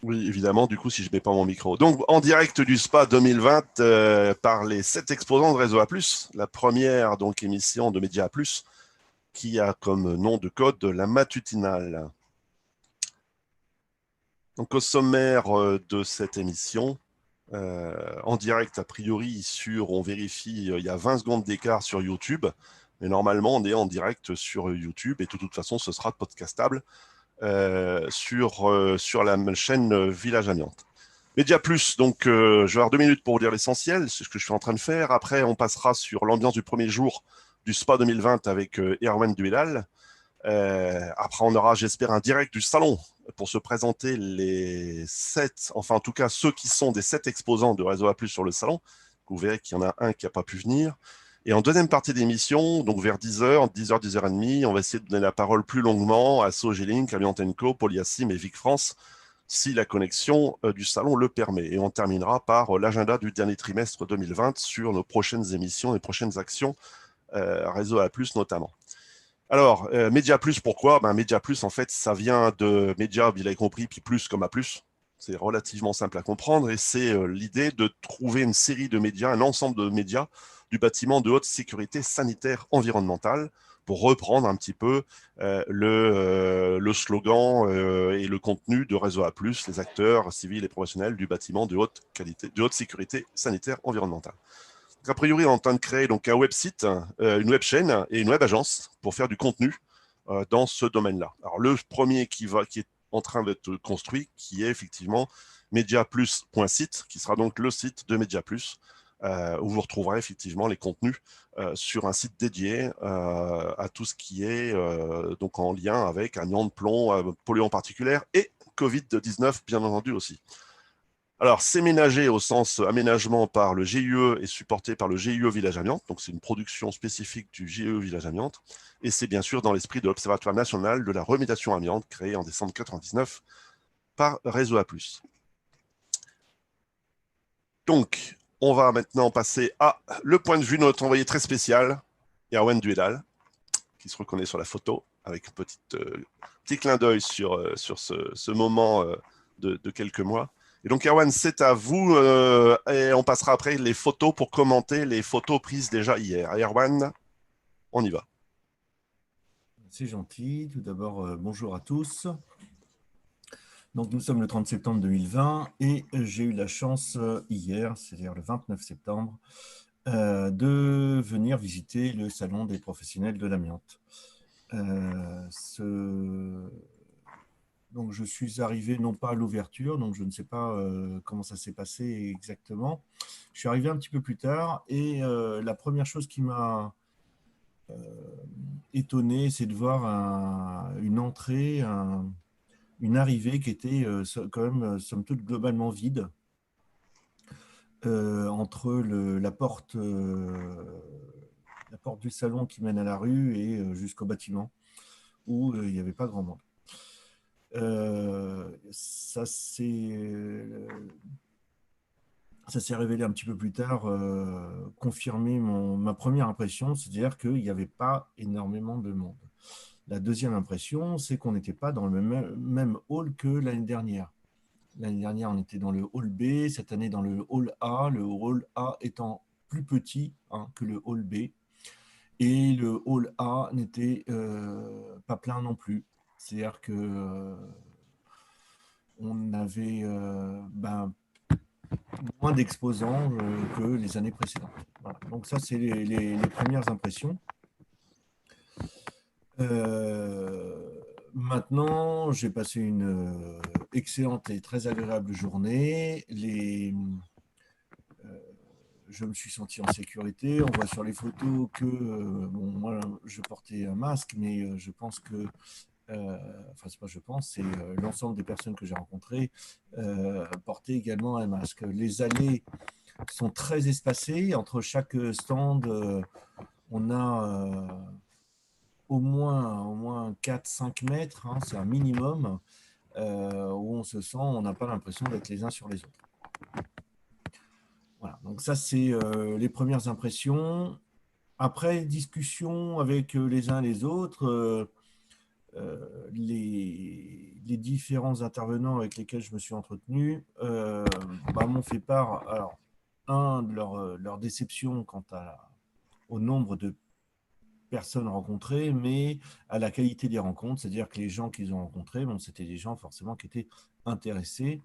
Oui, évidemment, du coup, si je mets pas mon micro. Donc, en direct du SPA 2020, par les 7 exposants de Réseau A+, la première donc émission de Média A+, qui a comme nom de code la matinale. Donc, au sommaire de cette émission, en direct, a priori, on vérifie, il y a 20 secondes d'écart sur YouTube, mais normalement, on est en direct sur YouTube, et de toute façon, ce sera podcastable sur la chaîne Village Amiante. Média Plus, donc je vais avoir 2 minutes pour vous dire l'essentiel, c'est ce que je suis en train de faire. Après, on passera sur l'ambiance du premier jour du SPA 2020 avec Erwan Duelal. Après, on aura, j'espère, un direct du salon pour se présenter les 7, enfin en tout cas ceux qui sont des 7 exposants de Réseau A+, sur le salon. Vous verrez qu'il y en a un qui n'a pas pu venir. Et en deuxième partie d'émission, donc vers 10h, 10h, 10h30, on va essayer de donner la parole plus longuement à Sogélink, Amiantenco, Polyassim et Vic France, si la connexion du salon le permet. Et on terminera par l'agenda du dernier trimestre 2020 sur nos prochaines émissions et prochaines actions, Réseau A+, notamment. Alors, Média Plus, pourquoi? Média Plus, en fait, ça vient de Média, vous l'avez compris, puis plus comme A plus. C'est relativement simple à comprendre et c'est l'idée de trouver une série de médias, un ensemble de médias du bâtiment de haute sécurité sanitaire environnementale pour reprendre un petit peu le slogan et le contenu de Réseau A+, les acteurs civils et professionnels du bâtiment de haute qualité, de haute sécurité sanitaire environnementale. Donc, a priori, on est en train de créer donc, un website, une web chaîne et une web agence pour faire du contenu dans ce domaine-là. Alors, le premier qui est en train d'être construit, qui est effectivement mediaplus.site, qui sera donc le site de MediaPlus, où vous retrouverez effectivement les contenus sur un site dédié à tout ce qui est donc en lien avec un ion de plomb, polluant particulier et Covid-19, bien entendu aussi. Alors, c'est ménagé au sens aménagement par le GIE et supporté par le GIE Village Amiante. Donc, c'est une production spécifique du GIE Village Amiante. Et c'est bien sûr dans l'esprit de l'Observatoire national de la remédiation amiante créé en décembre 1999 par Réseau A+. Donc, on va maintenant passer à le point de vue de notre envoyé très spécial, Erwan Duedal, qui se reconnaît sur la photo avec un petit clin d'œil sur ce moment de quelques mois. Et donc, Erwan, c'est à vous et on passera après les photos pour commenter les photos prises déjà hier. Erwan, on y va. C'est gentil. Tout d'abord, bonjour à tous. Donc, nous sommes le 30 septembre 2020 et j'ai eu la chance hier, c'est-à-dire le 29 septembre, de venir visiter le salon des professionnels de l'amiante. Donc, je suis arrivé non pas à l'ouverture, donc je ne sais pas comment ça s'est passé exactement. Je suis arrivé un petit peu plus tard et la première chose qui m'a étonné, c'est de voir une entrée, une arrivée qui était quand même, somme toute, globalement vide, entre la porte du salon qui mène à la rue et jusqu'au bâtiment, où il n'y avait pas grand monde. Ça s'est révélé un petit peu plus tard, confirmé ma première impression, c'est-à-dire qu'il n'y avait pas énormément de monde. La deuxième impression, c'est qu'on n'était pas dans le même hall que l'année dernière. L'année dernière, on était dans le hall B, cette année dans le hall A, le hall A étant plus petit que le hall B. Et le hall A n'était pas plein non plus. C'est-à-dire que on avait moins d'exposants que les années précédentes. Voilà. Donc ça, c'est les premières impressions. Maintenant, j'ai passé une excellente et très agréable journée. Je me suis senti en sécurité. On voit sur les photos que, bon, moi, je portais un masque, mais je pense que, enfin, c'est pas je pense, c'est l'ensemble des personnes que j'ai rencontrées portaient également un masque. Les allées sont très espacées. Entre chaque stand, on a au moins 4-5 mètres, c'est un minimum, où on se sent, on n'a pas l'impression d'être les uns sur les autres. Voilà, donc ça, c'est les premières impressions. Après, discussion avec les uns les autres, les différents intervenants avec lesquels je me suis entretenu m'ont fait part, alors, de leur déception quant au nombre de personnes rencontrées, mais à la qualité des rencontres, c'est-à-dire que les gens qu'ils ont rencontrés, c'était des gens forcément qui étaient intéressés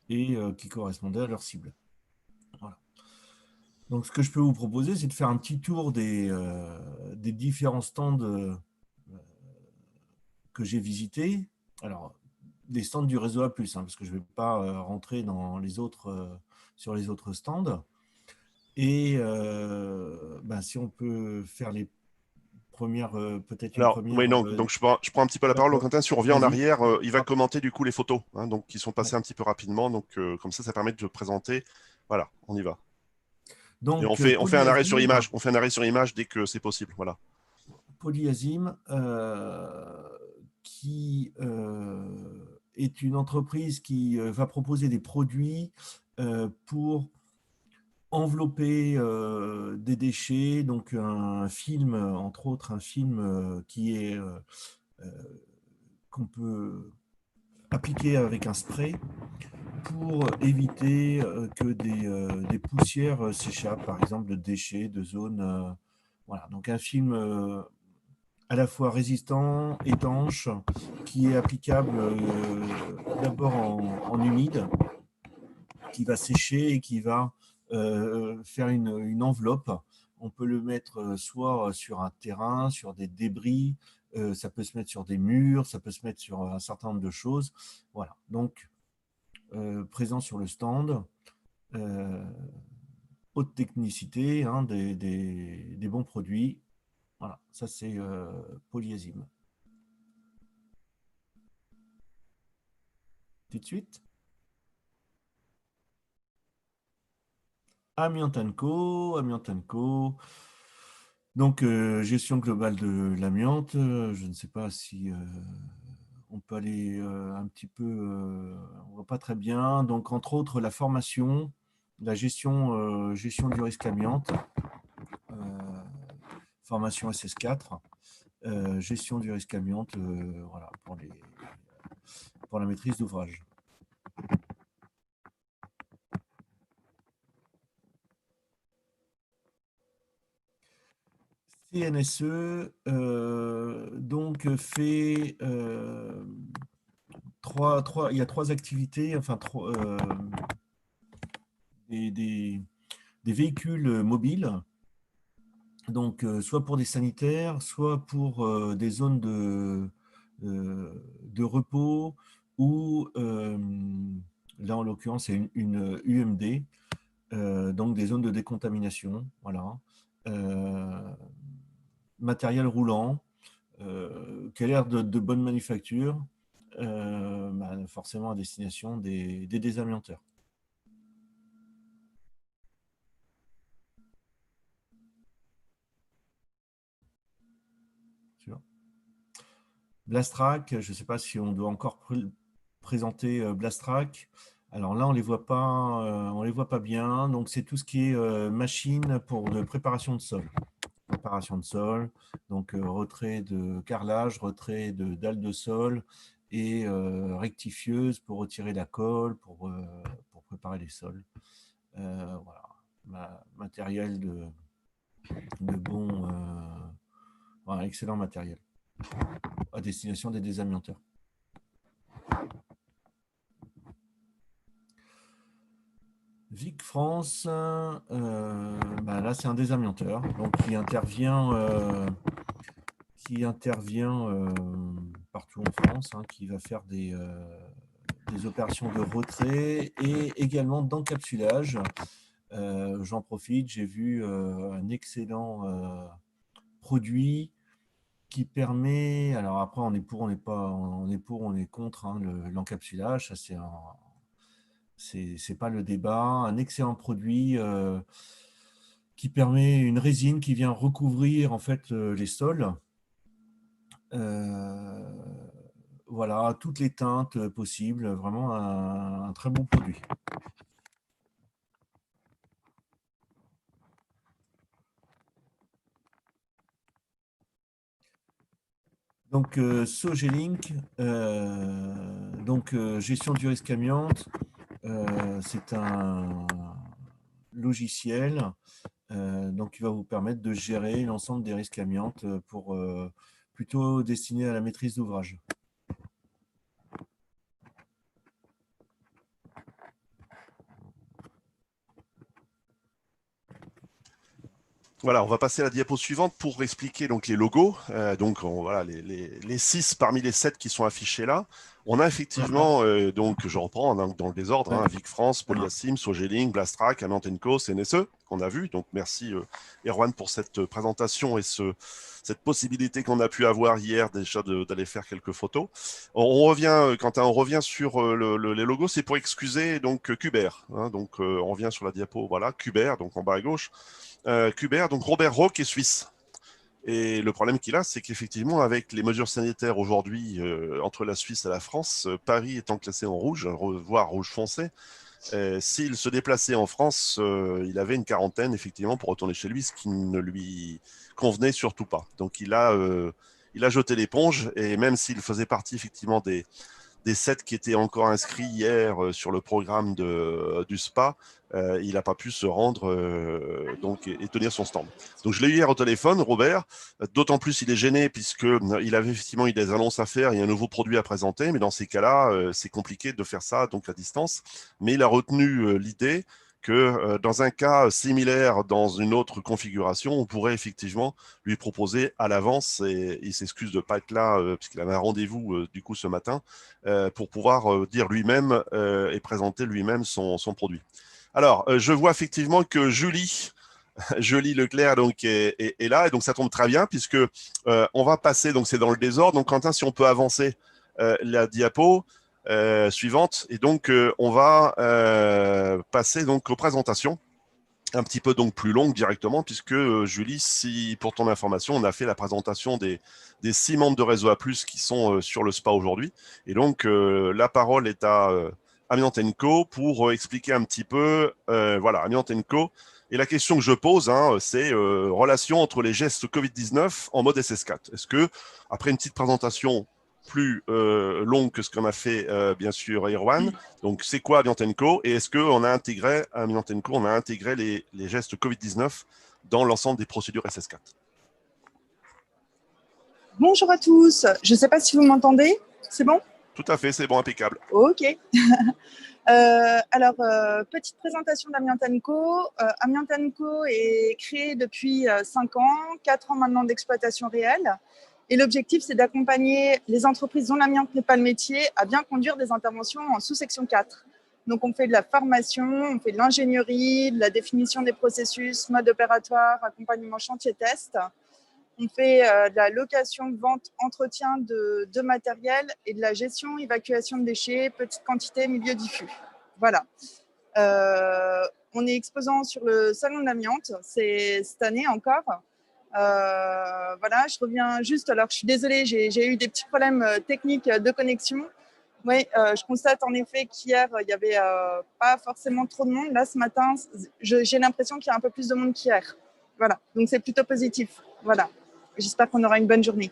et qui correspondaient à leur cible. Voilà. Donc, ce que je peux vous proposer, c'est de faire un petit tour des différents stands que j'ai visités. Alors, des stands du réseau A+, parce que je ne vais pas rentrer sur les autres stands. Et si on peut faire les premières, peut-être une Alors, première. oui, donc je prends un petit peu la parole. Donc, D'accord. Quentin, si on revient en Vas-y. arrière, il va commenter du coup les photos, hein, donc qui sont Ouais. passées un petit peu rapidement. Donc, comme ça permet de présenter. Voilà, on y va. Et Donc, on fait un arrêt sur image. On fait un arrêt sur image dès que c'est possible. Voilà. Polyazim, qui est une entreprise qui va proposer des produits pour envelopper des déchets, donc un film, entre autres un film qu'on peut appliquer avec un spray pour éviter que des poussières s'échappent, par exemple de déchets, de zones. Voilà, donc un film à la fois résistant, étanche, qui est applicable d'abord en humide, qui va sécher et qui va faire une enveloppe. On peut le mettre soit sur un terrain, sur des débris, ça peut se mettre sur des murs, ça peut se mettre sur un certain nombre de choses. Voilà, donc présent sur le stand, haute technicité, hein, des bons produits. Voilà, ça c'est Polyazim. Tout de suite. Amiantanco, Amiantanco. Donc, gestion globale de l'amiante. Je ne sais pas si on peut aller un petit peu, on ne voit pas très bien. Donc, entre autres, la formation, la gestion du risque amiante, euh, formation SS4, gestion du risque amiante, voilà, pour la maîtrise d'ouvrage. CNSE donc fait il y a trois activités, enfin des, des- des véhicules mobiles, donc soit pour des sanitaires, soit pour des zones de repos ou là en l'occurrence c'est une UMD, donc des zones de décontamination, voilà. Euh, Matériel roulant, qui a l'air de bonne manufacture, forcément à destination des désamianteurs. Blastrac, je ne sais pas si on doit encore présenter Blastrac. Alors là, on les voit pas bien. Donc c'est tout ce qui est machine pour de préparation de sol. Préparation de sol, donc retrait de carrelage, retrait de dalles de sol et rectifieuse pour retirer la colle, pour préparer les sols. Voilà. Matériel de bon, voilà, excellent matériel à destination des désamianteurs. Vic France, là c'est un désamianteur donc qui intervient partout en France, hein, qui va faire des opérations de retrait et également d'encapsulage. J'en profite, j'ai vu un excellent produit qui permet, alors après on est pour, on n'est pas, on est pour, on est contre, hein, l'encapsulage, ça c'est pas le débat, un excellent produit qui permet une résine qui vient recouvrir en fait les sols. Euh, voilà, toutes les teintes possibles, vraiment un très bon produit. Donc, Sogelink, gestion du risque amiante, c'est un logiciel donc, qui va vous permettre de gérer l'ensemble des risques amiante pour plutôt destiné à la maîtrise d'ouvrage. Voilà, on va passer à la diapo suivante pour expliquer donc les logos. Voilà, les 6 parmi les 7 qui sont affichés là. On a effectivement, donc je reprends dans le désordre, hein, Vic France, Polyassim, Sogelink, Blastrac, Amiant Co, CNSE, qu'on a vu. Donc merci Erwan pour cette présentation et cette possibilité qu'on a pu avoir hier déjà d'aller faire quelques photos. On revient, Quentin, on revient sur les logos, c'est pour excuser donc Cuber. Hein, donc on revient sur la diapo, voilà, Cuber, donc en bas à gauche. Cuber, donc Robert Roque est suisse. Et le problème qu'il a, c'est qu'effectivement, avec les mesures sanitaires aujourd'hui entre la Suisse et la France, Paris étant classé en rouge, voire rouge foncé, s'il se déplaçait en France, il avait une quarantaine, effectivement, pour retourner chez lui, ce qui ne lui convenait surtout pas. Donc il a jeté l'éponge, et même s'il faisait partie, effectivement, des 7 qui étaient encore inscrits hier sur le programme du SPA, il n'a pas pu se rendre et tenir son stand. Donc je l'ai eu hier au téléphone, Robert, d'autant plus il est gêné puisqu'il avait effectivement eu des annonces à faire, il y a un nouveau produit à présenter, mais dans ces cas-là, c'est compliqué de faire ça donc à distance. Mais il a retenu l'idée que dans un cas similaire, dans une autre configuration, on pourrait effectivement lui proposer à l'avance, et il s'excuse de ne pas être là, puisqu'il avait un rendez-vous du coup ce matin, pour pouvoir dire lui-même et présenter lui-même son produit. Alors, je vois effectivement que Julie Leclerc donc, est là, et donc ça tombe très bien, puisque on va passer, donc c'est dans le désordre. Donc Quentin, si on peut avancer la diapo suivante, et donc on va passer donc aux présentations un petit peu donc plus longue directement, puisque Julie, si pour ton information, on a fait la présentation des 6 membres de Réseau A+, qui sont sur le SPA aujourd'hui. Et donc, la parole est à Amiant Co pour expliquer un petit peu, voilà, Amiant Co. Et la question que je pose, hein, c'est relation entre les gestes Covid-19 en mode SS4. Est-ce que, après une petite présentation plus longue que ce qu'on a fait, bien sûr, Erwan. Donc, c'est quoi Amiant Co et est-ce qu'on a intégré, à Amiant Co, on a intégré les gestes Covid-19 dans l'ensemble des procédures SS4? Bonjour à tous. Je ne sais pas si vous m'entendez. C'est bon? Tout à fait, c'est bon, impeccable. Ok. Petite présentation d'Amiant Co. Amiant Co est créé depuis 5 ans, 4 ans maintenant d'exploitation réelle. Et l'objectif, c'est d'accompagner les entreprises dont l'amiante n'est pas le métier à bien conduire des interventions en sous-section 4. Donc, on fait de la formation, on fait de l'ingénierie, de la définition des processus, mode opératoire, accompagnement chantier-test. On fait de la location, vente, entretien de matériel et de la gestion, évacuation de déchets, petite quantité, milieu diffus. Voilà. On est exposant sur le salon de l'amiante, c'est cette année encore. Voilà, je reviens juste. Alors, je suis désolée, j'ai eu des petits problèmes techniques de connexion. Oui, je constate en effet qu'hier, il n'y avait pas forcément trop de monde. Là, ce matin, j'ai l'impression qu'il y a un peu plus de monde qu'hier. Voilà, donc c'est plutôt positif. Voilà, j'espère qu'on aura une bonne journée.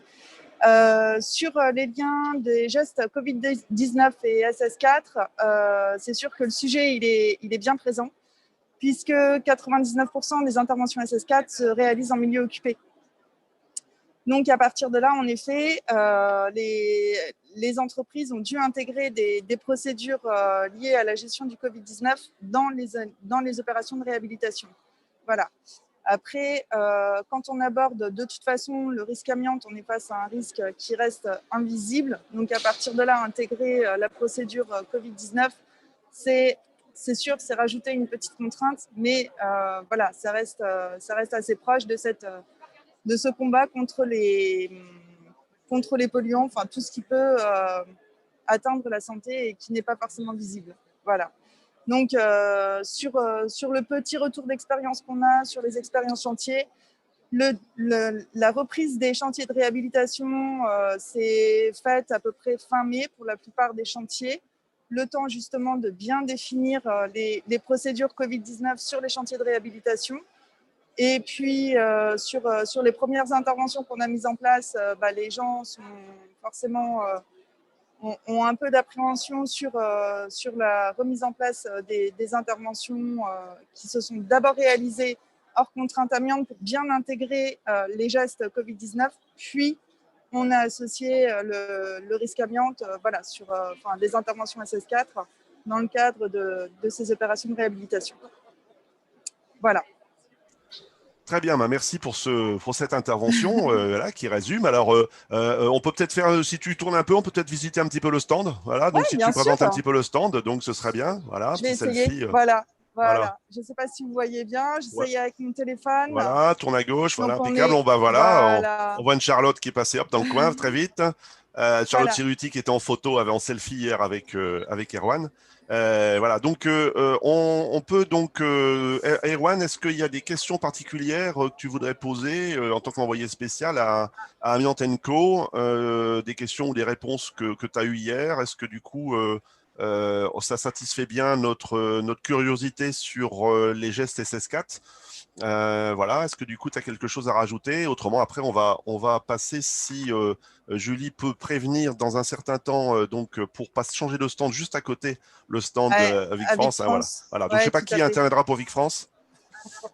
Sur les liens des gestes Covid-19 et SS4, c'est sûr que le sujet, il est bien présent, puisque 99% des interventions SS4 se réalisent en milieu occupé. Donc, à partir de là, en effet, les entreprises ont dû intégrer des procédures liées à la gestion du Covid-19 dans les opérations de réhabilitation. Voilà. Après, quand on aborde de toute façon le risque amiante, on est face à un risque qui reste invisible. Donc, à partir de là, intégrer la procédure Covid-19, c'est sûr, c'est rajouter une petite contrainte, mais voilà, ça reste assez proche de ce combat contre les polluants, enfin tout ce qui peut atteindre la santé et qui n'est pas forcément visible. Voilà. Donc, sur le petit retour d'expérience qu'on a sur les expériences chantiers, la reprise des chantiers de réhabilitation s'est faite à peu près fin mai pour la plupart des chantiers. Le temps justement de bien définir les procédures Covid-19 sur les chantiers de réhabilitation. Et puis, sur les premières interventions qu'on a mises en place, les gens sont forcément ont un peu d'appréhension sur la remise en place des interventions qui se sont d'abord réalisées hors contrainte amiante pour bien intégrer les gestes Covid-19. Puis, on a associé le risque amiante sur des interventions SS4 dans le cadre de ces opérations de réhabilitation. Voilà. Très bien, merci pour cette intervention là, qui résume. Alors, on peut peut-être faire, si tu tournes un peu, on peut peut-être visiter un petit peu le stand. Voilà, donc Ouais, si bien tu présentes sûr. un petit peu le stand, donc ce serait bien. Voilà, Je vais petit essayer. selfie. Voilà. Voilà. Je ne sais pas si vous voyez bien. Ouais. J'essaye avec mon téléphone. Voilà, tourne à gauche, Donc voilà, on impeccable. est... On voit une Charlotte qui est passée hop, dans le coin très vite. Charlotte Voilà. Siruti qui était en photo, en selfie hier avec Erwan. Voilà, donc on peut donc, Erwan, est-ce qu'il y a des questions particulières que tu voudrais poser en tant qu'envoyé spécial à Amiante Co, des questions ou des réponses que tu as eues hier? Est-ce que du coup, ça satisfait bien notre curiosité sur les gestes SS4? Voilà, est-ce que du coup tu as quelque chose à rajouter? Autrement, après, on va passer, si Julie peut prévenir dans un certain temps, pour pas changer de stand juste à côté, le stand Vic Avec France. Hein, voilà. France. Voilà. Donc, je Ouais, ne sais pas tout à qui fait. interviendra pour Vic France.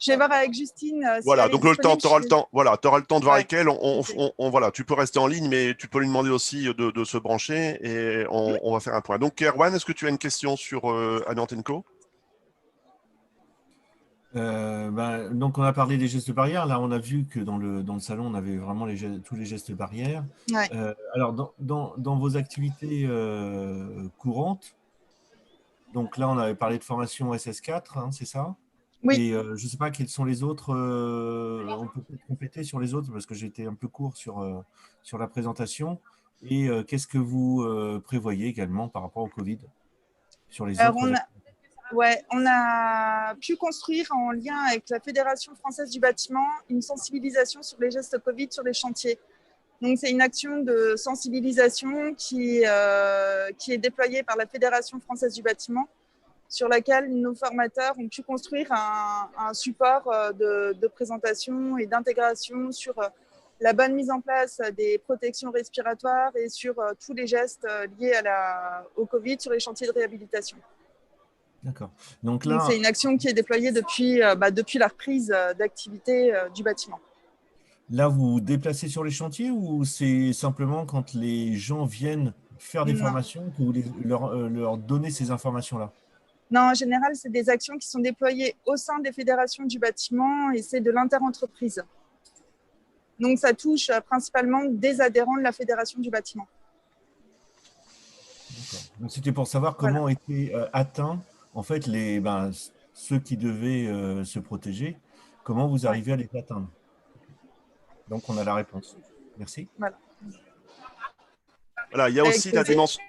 Je vais voir avec Justine si Voilà, elle est donc le temps, disponible. tu auras le temps. Voilà, tu auras le temps de voir Ouais, avec elle. ok. Voilà, tu peux rester en ligne, mais tu peux lui demander aussi de se brancher et on va faire un point. Donc, Erwan, est-ce que tu as une question sur Amiante Co? Donc, on a parlé des gestes barrières. Là, on a vu que dans le salon, on avait vraiment tous les gestes barrières. Ouais. Alors, dans vos activités courantes, donc là, on avait parlé de formation SS4, hein, c'est ça? Oui. Et je ne sais pas quels sont les autres. On peut peut-être compléter sur les autres parce que j'étais un peu court sur la présentation. Et qu'est-ce que vous prévoyez également par rapport au Covid sur les Alors, autres activités? on a pu construire en lien avec la Fédération française du bâtiment une sensibilisation sur les gestes Covid sur les chantiers. Donc, c'est une action de sensibilisation qui est déployée par la Fédération française du bâtiment, sur laquelle nos formateurs ont pu construire un support de présentation et d'intégration sur la bonne mise en place des protections respiratoires et sur tous les gestes liés au Covid sur les chantiers de réhabilitation. D'accord. Donc, c'est une action qui est déployée depuis la reprise d'activité du bâtiment. Là, vous vous déplacez sur les chantiers ou c'est simplement quand les gens viennent faire des formations que vous leur donnez ces informations-là? Non, en général, c'est des actions qui sont déployées au sein des fédérations du bâtiment et c'est de l'interentreprise. Donc, ça touche principalement des adhérents de la fédération du bâtiment. Donc, c'était pour savoir comment étaient atteints en fait ceux qui devaient se protéger, comment vous arrivez à les atteindre. Donc, on a la réponse. Merci. Voilà, il y a aussi la dimension.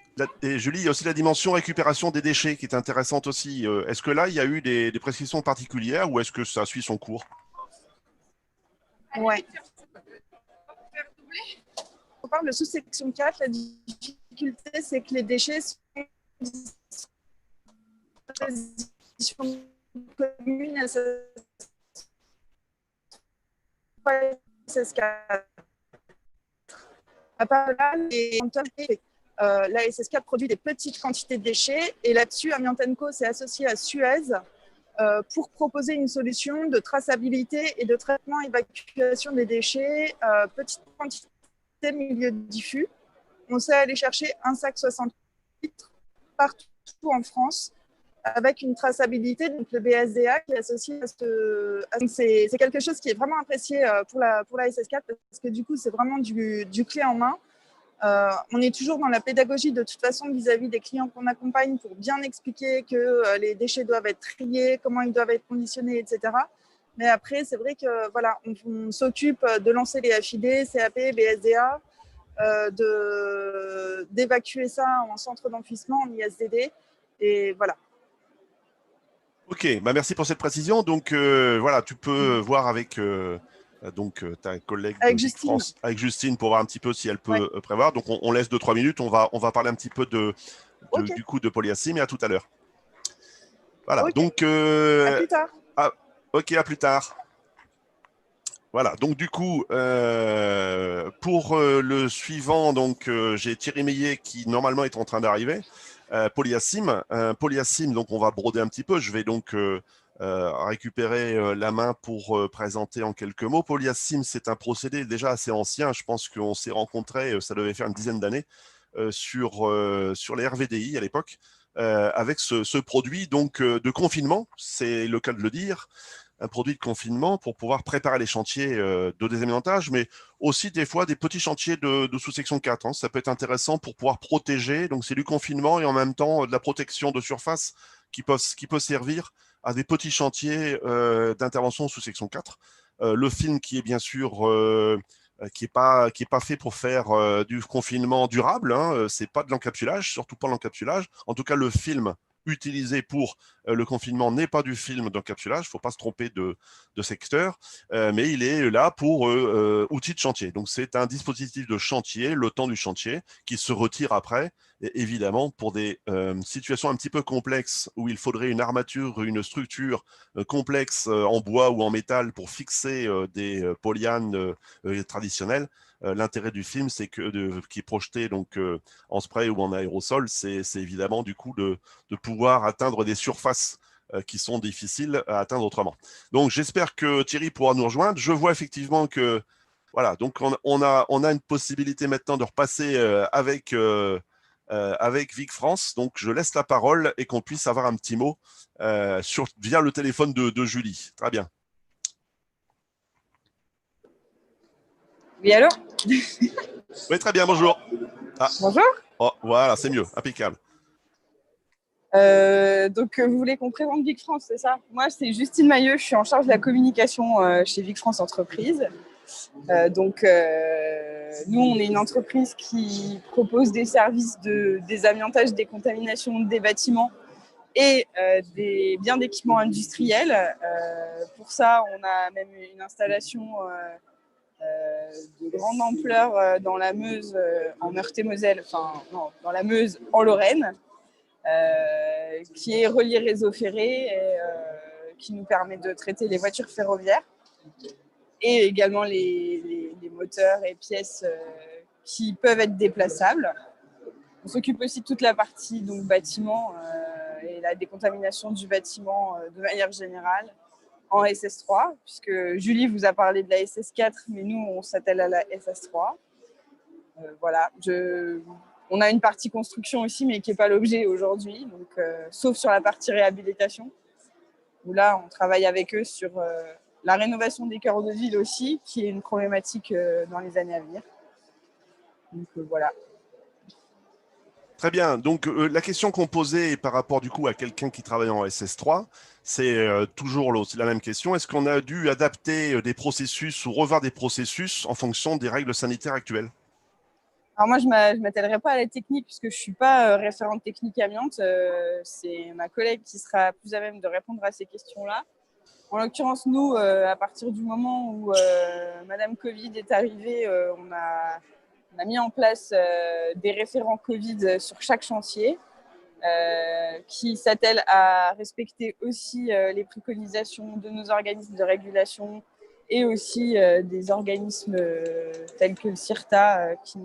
Julie, il y a aussi la dimension récupération des déchets qui est intéressante aussi. Est-ce que là, il y a eu des prescriptions particulières ou est-ce que ça suit son cours? Ouais. On parle de sous-section 4. La difficulté, c'est que les déchets sont communes à SS4. À part là, la SS4 produit des petites quantités de déchets et là-dessus, Amiante Co s'est associé à Suez pour proposer une solution de traçabilité et de traitement et évacuation des déchets, petite quantité, milieu diffus. On sait aller chercher un sac 60 litres partout en France avec une traçabilité, donc le BSDA qui est associé à ce... C'est quelque chose qui est vraiment apprécié pour la SS4 parce que du coup, c'est vraiment du clé en main. On est toujours dans la pédagogie de toute façon vis-à-vis des clients qu'on accompagne pour bien expliquer que les déchets doivent être triés, comment ils doivent être conditionnés, etc. Mais après, c'est vrai que voilà, on s'occupe de lancer les FID, CAP, BSDA, d'évacuer ça en centre d'enfouissement, en ISDD, et voilà. Ok, bah merci pour cette précision. Donc voilà, tu peux voir avec ta collègue avec de Vic Justine. France, avec Justine, pour voir un petit peu si elle peut prévoir. Donc on laisse 2-3 minutes, on va parler un petit peu du coup de Polyassi, mais à tout à l'heure. Voilà, donc à plus tard. Ok, à plus tard. Voilà, donc du coup, pour le suivant, donc j'ai Thierry Meillet qui normalement est en train d'arriver. Polyasym, Polyasym, donc on va broder un petit peu. Je vais donc récupérer la main pour présenter en quelques mots. Polyasym, c'est un procédé déjà assez ancien. Je pense qu'on s'est rencontrés, ça devait faire une dizaine d'années, sur les RVDI à l'époque, avec ce produit donc de confinement, c'est le cas de le dire, un produit de confinement pour pouvoir préparer les chantiers de désamiantage, mais aussi des fois des petits chantiers de sous-section 4. Hein. Ça peut être intéressant pour pouvoir protéger. Donc, c'est du confinement et en même temps de la protection de surface qui peut servir à des petits chantiers d'intervention sous section 4. Le film qui est bien sûr qui est pas fait pour faire du confinement durable. Hein. C'est pas de l'encapsulage, surtout pas l'encapsulage. En tout cas, le film utilisé pour le confinement n'est pas du film d'encapsulage, il ne faut pas se tromper de secteur, mais il est là pour outil de chantier. Donc c'est un dispositif de chantier, le temps du chantier, qui se retire après, et évidemment pour des situations un petit peu complexes où il faudrait une armature, une structure complexe en bois ou en métal pour fixer des polyanes traditionnelles. L'intérêt du film, c'est que qui est projeté donc en spray ou en aérosol, c'est évidemment du coup de pouvoir atteindre des surfaces qui sont difficiles à atteindre autrement. Donc j'espère que Thierry pourra nous rejoindre. Je vois effectivement que voilà, donc on a une possibilité maintenant de repasser avec Vic France. Donc je laisse la parole et qu'on puisse avoir un petit mot via le téléphone de Julie. Très bien. Oui, allô? Oui, très bien, bonjour. Ah, Bonjour. oh, voilà, c'est mieux, impeccable. Donc, vous voulez qu'on présente Vic France, c'est ça? Moi, c'est Justine Mailleux, je suis en charge de la communication chez Vic France Entreprise. Nous, on est une entreprise qui propose des services de désamiantage, décontamination des bâtiments et des biens d'équipement industriels. Pour ça, on a même une installation de grande ampleur dans la Meuse, en Meurthe-et-Moselle, enfin non, dans la Meuse, en Lorraine, qui est relié réseau ferré et qui nous permet de traiter les voitures ferroviaires et également les moteurs et pièces qui peuvent être déplaçables. On s'occupe aussi de toute la partie donc, bâtiment et la décontamination du bâtiment de manière générale en SS3, puisque Julie vous a parlé de la SS4, mais nous, on s'attelle à la SS3. Voilà, on a une partie construction aussi, mais qui n'est pas l'objet aujourd'hui, donc, sauf sur la partie réhabilitation, où là, on travaille avec eux sur la rénovation des cœurs de ville aussi, qui est une problématique dans les années à venir. Donc voilà. Très bien. Donc, la question qu'on posait par rapport du coup à quelqu'un qui travaille en SS3, c'est toujours la même question. Est-ce qu'on a dû adapter des processus ou revoir des processus en fonction des règles sanitaires actuelles? Alors moi, je ne m'attellerai pas à la technique puisque je ne suis pas référente technique amiante. C'est ma collègue qui sera plus à même de répondre à ces questions-là. En l'occurrence, nous, à partir du moment où Madame Covid est arrivée, on a mis en place des référents Covid sur chaque chantier qui s'attellent à respecter aussi les préconisations de nos organismes de régulation et aussi des organismes tels que le CIRTA qui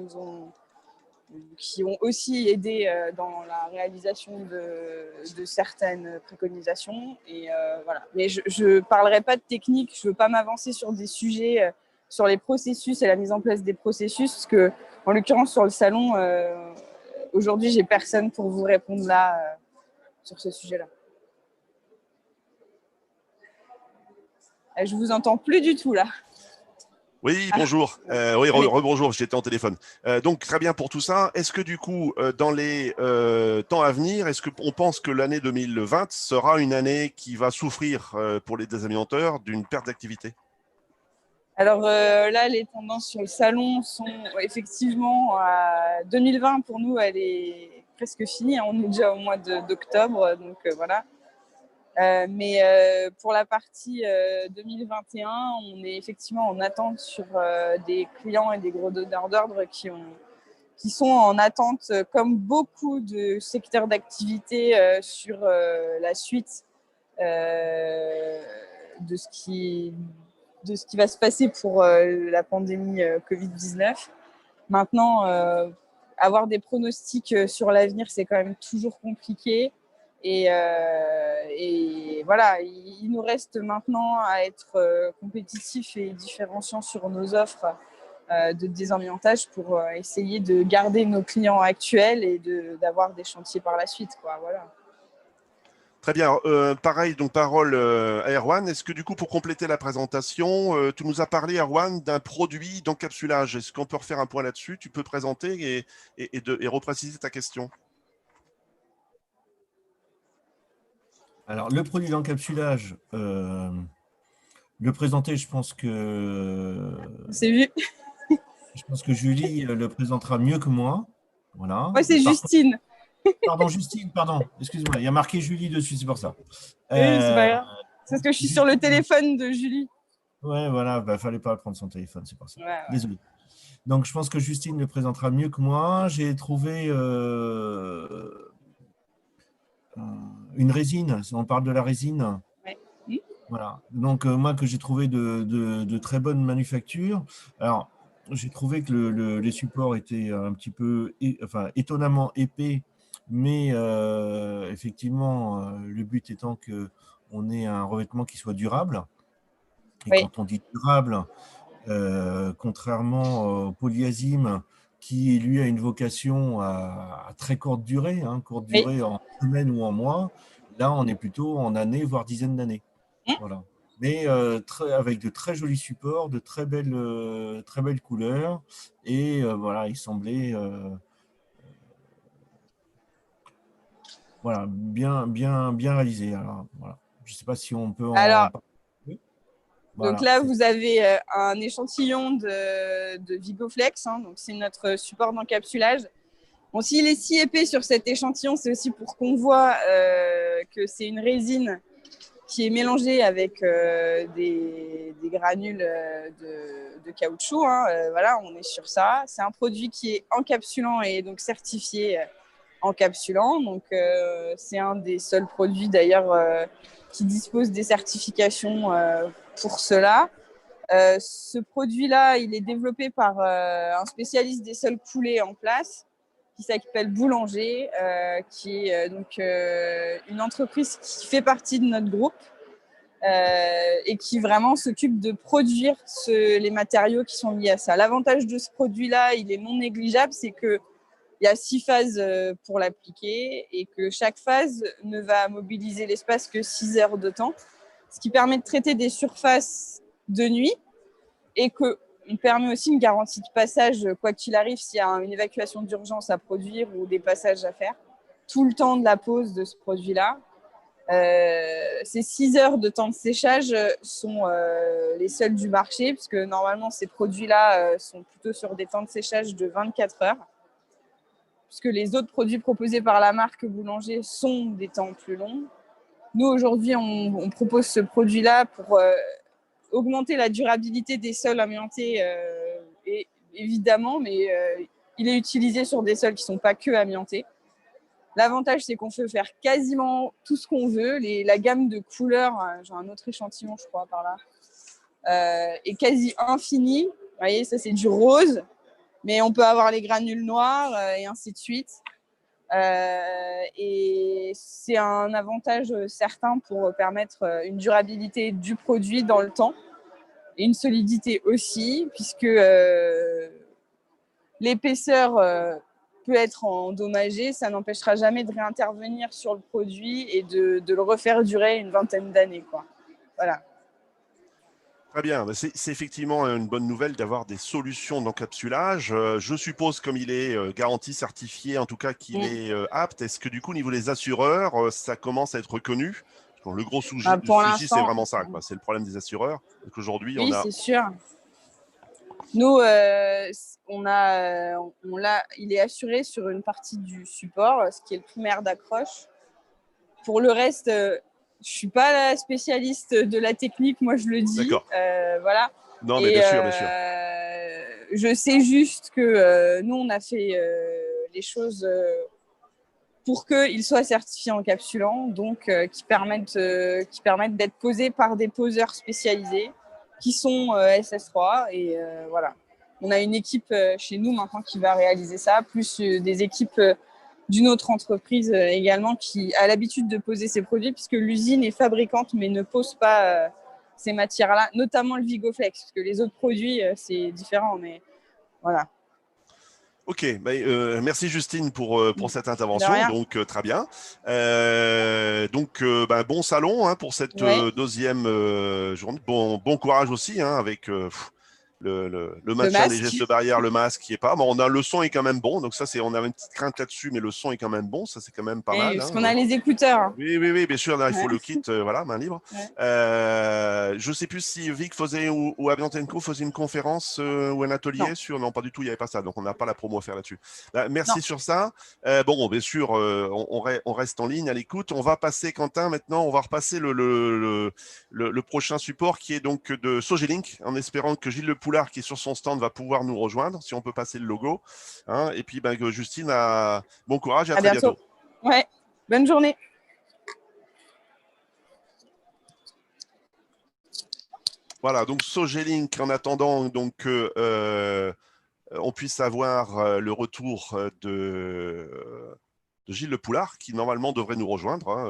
ont aussi aidé dans la réalisation de certaines préconisations. Et voilà. Mais je ne parlerai pas de technique, je ne veux pas m'avancer sur des sujets, sur les processus et la mise en place des processus, parce que, en l'occurrence, sur le salon, aujourd'hui, je n'ai personne pour vous répondre là sur ce sujet-là. Je ne vous entends plus du tout là. Oui, bonjour. Oui, rebonjour, j'étais en téléphone. Donc, très bien pour tout ça. Est-ce que du coup, dans les temps à venir, est-ce qu'on pense que l'année 2020 sera une année qui va souffrir pour les désamianteurs d'une perte d'activité? Alors là, les tendances sur le salon sont effectivement 2020 pour nous, elle est presque finie. On est déjà au mois d'octobre, donc voilà. Mais pour la partie 2021, on est effectivement en attente sur des clients et des gros donneurs d'ordre qui sont en attente, comme beaucoup de secteurs d'activité, sur la suite de ce qui de ce qui va se passer pour la pandémie Covid-19. Maintenant, avoir des pronostics sur l'avenir, c'est quand même toujours compliqué. Et voilà, il nous reste maintenant à être compétitifs et différenciants sur nos offres de désamiantage pour essayer de garder nos clients actuels et d'avoir des chantiers par la suite, quoi. Voilà. Très bien. Pareil, donc parole à Erwan. Est-ce que du coup, pour compléter la présentation, tu nous as parlé, Erwan, d'un produit d'encapsulage. Est-ce qu'on peut refaire un point là-dessus? Tu peux présenter et repréciser ta question. Alors, le produit d'encapsulage, le présenter, je pense C'est vu. que Julie le présentera mieux que moi. Voilà. Moi, c'est Justine. Pardon, Justine, pardon. Excuse-moi, il y a marqué Julie dessus, c'est pour ça. Oui, c'est pas grave. C'est parce que je suis sur le téléphone de Julie. Ouais, voilà, fallait pas prendre son téléphone, c'est pour ça. Ouais. Désolé. Donc, je pense que Justine le présentera mieux que moi. J'ai trouvé une résine. On parle de la résine. Ouais. Voilà. Donc, moi, que j'ai trouvé de très bonne manufacture. Alors, j'ai trouvé que les supports étaient un petit peu, étonnamment épais, mais effectivement, le but étant qu'on ait un revêtement qui soit durable. Et quand on dit durable, contrairement au polyazime, qui lui a une vocation à très courte durée, courte durée en semaines ou en mois, là, on est plutôt en années, voire dizaines d'années. Voilà. Mais avec de très jolis supports, de très belles couleurs. Et voilà, il semblait voilà, bien réalisé. Alors, voilà. Je ne sais pas si on peut en parler. Voilà, donc là, vous avez un échantillon de Vigoflex. Donc c'est notre support d'encapsulage. Bon, s'il est si épais sur cet échantillon, c'est aussi pour qu'on voit que c'est une résine qui est mélangée avec des granules de caoutchouc. Voilà, on est sur ça. C'est un produit qui est encapsulant et donc certifié encapsulant. Donc, c'est un des seuls produits d'ailleurs qui dispose des certifications pour cela. Ce produit-là, il est développé par un spécialiste des sols coulés en place qui s'appelle Boulanger, qui est donc une entreprise qui fait partie de notre groupe et qui vraiment s'occupe de produire les matériaux qui sont liés à ça. L'avantage de ce produit-là, il est non négligeable, c'est qu'il y a 6 phases pour l'appliquer et que chaque phase ne va mobiliser l'espace que 6 heures de temps, ce qui permet de traiter des surfaces de nuit et qu'on permet aussi une garantie de passage, quoi qu'il arrive, s'il y a une évacuation d'urgence à produire ou des passages à faire, tout le temps de la pose de ce produit-là. Ces 6 heures de temps de séchage sont les seuls du marché, puisque normalement, ces produits-là sont plutôt sur des temps de séchage de 24 heures, puisque les autres produits proposés par la marque Boulanger sont des temps plus longs. Nous, aujourd'hui, on propose ce produit-là pour augmenter la durabilité des sols amiantés, et, évidemment, mais il est utilisé sur des sols qui ne sont pas que amiantés. L'avantage, c'est qu'on peut faire quasiment tout ce qu'on veut. La gamme de couleurs, j'ai un autre échantillon, je crois, par là, est quasi infinie. Vous voyez, ça, c'est du rose, mais on peut avoir les granules noirs et ainsi de suite. Et c'est un avantage certain pour permettre une durabilité du produit dans le temps et une solidité aussi, puisque l'épaisseur peut être endommagée, ça n'empêchera jamais de réintervenir sur le produit et de le refaire durer une vingtaine d'années, quoi. Voilà. Très bien, c'est effectivement une bonne nouvelle d'avoir des solutions d'encapsulage. Je suppose, comme il est garanti, certifié, en tout cas qu'il est apte, est-ce que du coup, au niveau des assureurs, ça commence à être reconnu? Le gros souci, c'est vraiment ça, quoi. C'est le problème des assureurs. Donc aujourd'hui, oui, c'est sûr. Nous, il est assuré sur une partie du support, ce qui est le primaire d'accroche. Pour le reste, je ne suis pas la spécialiste de la technique, moi je le dis. Voilà. Non, mais bien sûr, bien sûr. Je sais juste que nous, on a fait les choses pour qu'il soit certifié encapsulant, donc qui permettent d'être posés par des poseurs spécialisés qui sont SS3. Et voilà. On a une équipe chez nous maintenant qui va réaliser ça, plus des équipes d'une autre entreprise également qui a l'habitude de poser ses produits, puisque l'usine est fabricante mais ne pose pas ces matières-là, notamment le Vigoflex, parce que les autres produits, c'est différent. Mais voilà. Ok, merci Justine pour cette intervention, donc très bien. Bon salon hein, pour cette deuxième journée. Bon courage aussi hein, avec le maintien des gestes barrières, le masque qui est pas. Bon, on a le son est quand même bon, donc ça c'est on a une petite crainte là-dessus, mais le son est quand même bon, ça c'est quand même pas mal. Parce qu'on a les écouteurs. Oui, bien sûr, là, il faut le kit, voilà, main libre. Je sais plus si Vic faisait ou Abiantenco faisait une conférence ou un atelier sur. Non, pas du tout, il n'y avait pas ça, donc on n'a pas la promo à faire là-dessus. Merci sur ça. Bien sûr, on reste en ligne à l'écoute. On va passer, Quentin, maintenant, on va repasser le prochain support qui est donc de Sogelink, en espérant que Gilles Le Poulard, qui est sur son stand, va pouvoir nous rejoindre, si on peut passer le logo. Hein, et puis, Justine, bon courage et à très bientôt. Ouais, bonne journée. Voilà, donc Sogelink, en attendant donc on puisse avoir le retour de Gilles Le Poulard, qui normalement devrait nous rejoindre. Hein,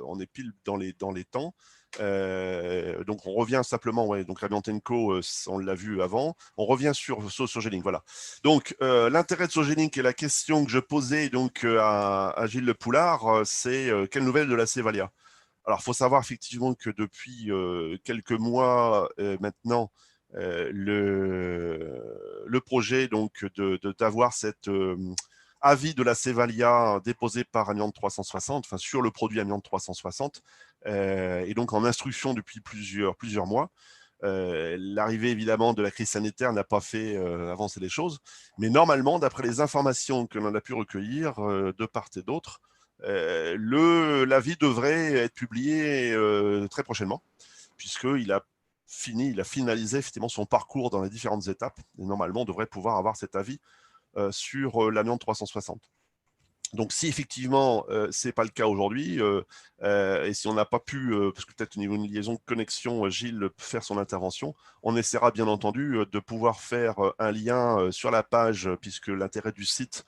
on est pile dans les temps. Donc on revient simplement, donc Abiantenco, on l'a vu avant. On revient sur Sogelink, voilà. Donc l'intérêt de Sogelink et la question que je posais donc à Gilles Le Poulard, c'est quelle nouvelle de la Cevalia? Alors, il faut savoir effectivement que depuis quelques mois maintenant, le projet donc d'avoir cet avis de la Cevalia déposé par Amiante 360, enfin sur le produit Amiante 360, et donc en instruction depuis plusieurs mois. L'arrivée évidemment de la crise sanitaire n'a pas fait avancer les choses, mais normalement, d'après les informations que l'on a pu recueillir de part et d'autre, l'avis devrait être publié très prochainement, puisqu'il a finalisé effectivement son parcours dans les différentes étapes, et normalement on devrait pouvoir avoir cet avis sur l'Amiante 360. Donc si effectivement ce n'est pas le cas aujourd'hui, et si on n'a pas pu, parce que peut-être au niveau d'une liaison de connexion, Gilles faire son intervention, on essaiera bien entendu de pouvoir faire un lien sur la page, puisque l'intérêt du site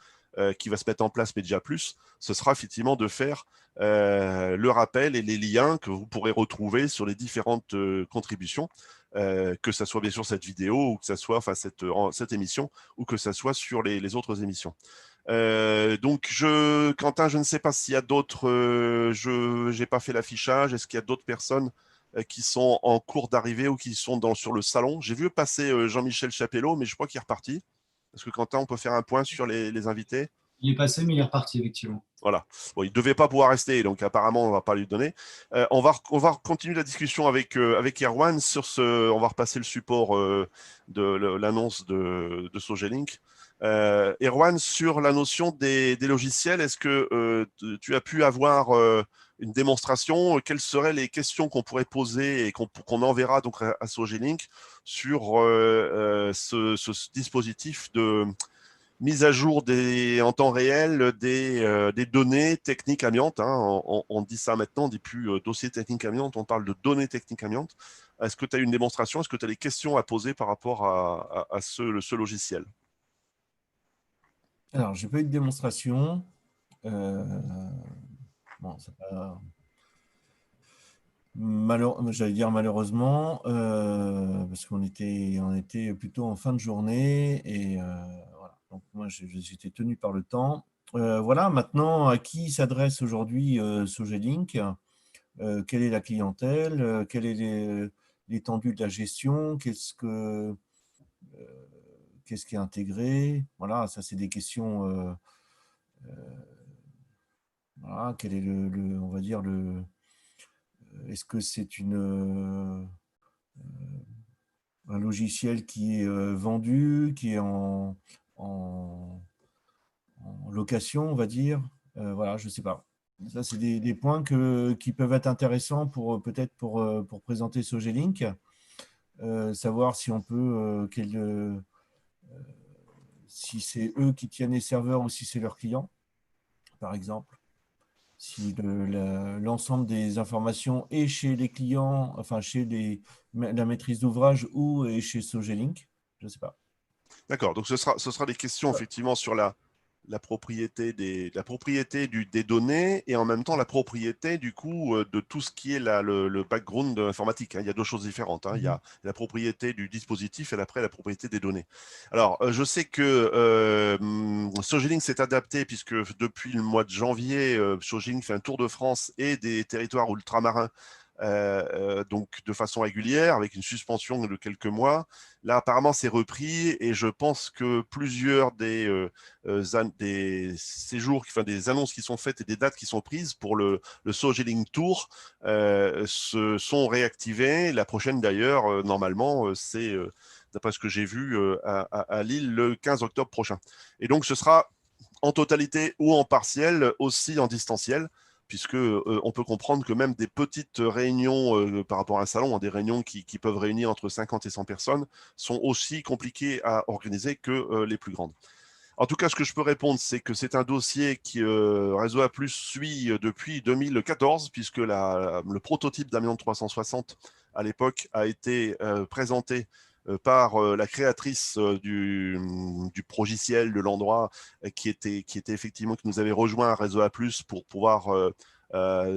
qui va se mettre en place Média Plus, ce sera effectivement de faire le rappel et les liens que vous pourrez retrouver sur les différentes contributions, que ce soit bien sûr cette vidéo, ou que ce soit cette émission, ou que ce soit sur les autres émissions. Donc, Quentin, je ne sais pas s'il y a d'autres, je n'ai pas fait l'affichage, est-ce qu'il y a d'autres personnes qui sont en cours d'arrivée ou qui sont sur le salon? J'ai vu passer Jean-Michel Chapelot, mais je crois qu'il est reparti. Est-ce que Quentin, on peut faire un point sur les invités? Il est passé, mais il est reparti, effectivement. Voilà. Bon, il ne devait pas pouvoir rester, donc apparemment, on ne va pas lui donner. On va continuer la discussion avec Erwan sur on va repasser le support de l'annonce de Sogelink. Erwan, sur la notion des logiciels, est-ce que tu as pu avoir une démonstration? Quelles seraient les questions qu'on pourrait poser et qu'on enverra donc à Sogelink sur ce dispositif de mise à jour en temps réel des données techniques amiantes. Hein. On dit ça maintenant, on ne dit plus dossier technique amiante, on parle de données techniques amiantes. Est-ce que tu as une démonstration? Est-ce que tu as des questions à poser par rapport à ce logiciel? Alors, je n'ai pas eu de démonstration. Bon, c'est pas... J'allais dire malheureusement, parce qu'on était plutôt en fin de journée et voilà. Donc moi j'étais tenu par le temps. Voilà, maintenant à qui s'adresse aujourd'hui Sogelink? Quelle est la clientèle? Quelle est l'étendue de la gestion? Qu'est-ce qui est intégré? Voilà, ça c'est des questions. Voilà, quel est on va dire est-ce que c'est un logiciel qui est vendu, qui est en location, on va dire? Voilà, je ne sais pas. Ça, c'est des points qui peuvent être intéressants peut-être pour présenter Sogelink. Savoir si on peut, si c'est eux qui tiennent les serveurs ou si c'est leurs clients, par exemple. si l'ensemble des informations est chez les clients, enfin chez la maîtrise d'ouvrage ou est chez Sogelink, je ne sais pas. D'accord, donc ce sera des questions effectivement sur la propriété des données et en même temps la propriété du coup de tout ce qui est le background informatique. Hein. Il y a deux choses différentes. Hein. Il y a la propriété du dispositif et après la propriété des données. Alors, je sais que Sogelink s'est adapté puisque depuis le mois de janvier, Sogelink fait un tour de France et des territoires ultramarins. Donc de façon régulière, avec une suspension de quelques mois. Là, apparemment, c'est repris et je pense que plusieurs des séjours, enfin des annonces qui sont faites et des dates qui sont prises pour le Sogelink Tour se sont réactivées. La prochaine, d'ailleurs, normalement, c'est, d'après ce que j'ai vu, à Lille le 15 octobre prochain. Et donc, ce sera en totalité ou en partiel, aussi en distanciel, puisque on peut comprendre que même des petites réunions par rapport à un salon, des réunions qui peuvent réunir entre 50 et 100 personnes, sont aussi compliquées à organiser que les plus grandes. En tout cas, ce que je peux répondre, c'est que c'est un dossier qui Réseau A+, suit depuis 2014, puisque le prototype d'Amiante 360, à l'époque, a été présenté par la créatrice du progiciel de l'endroit qui était effectivement, qui nous avait rejoint à Réseau A+, pour pouvoir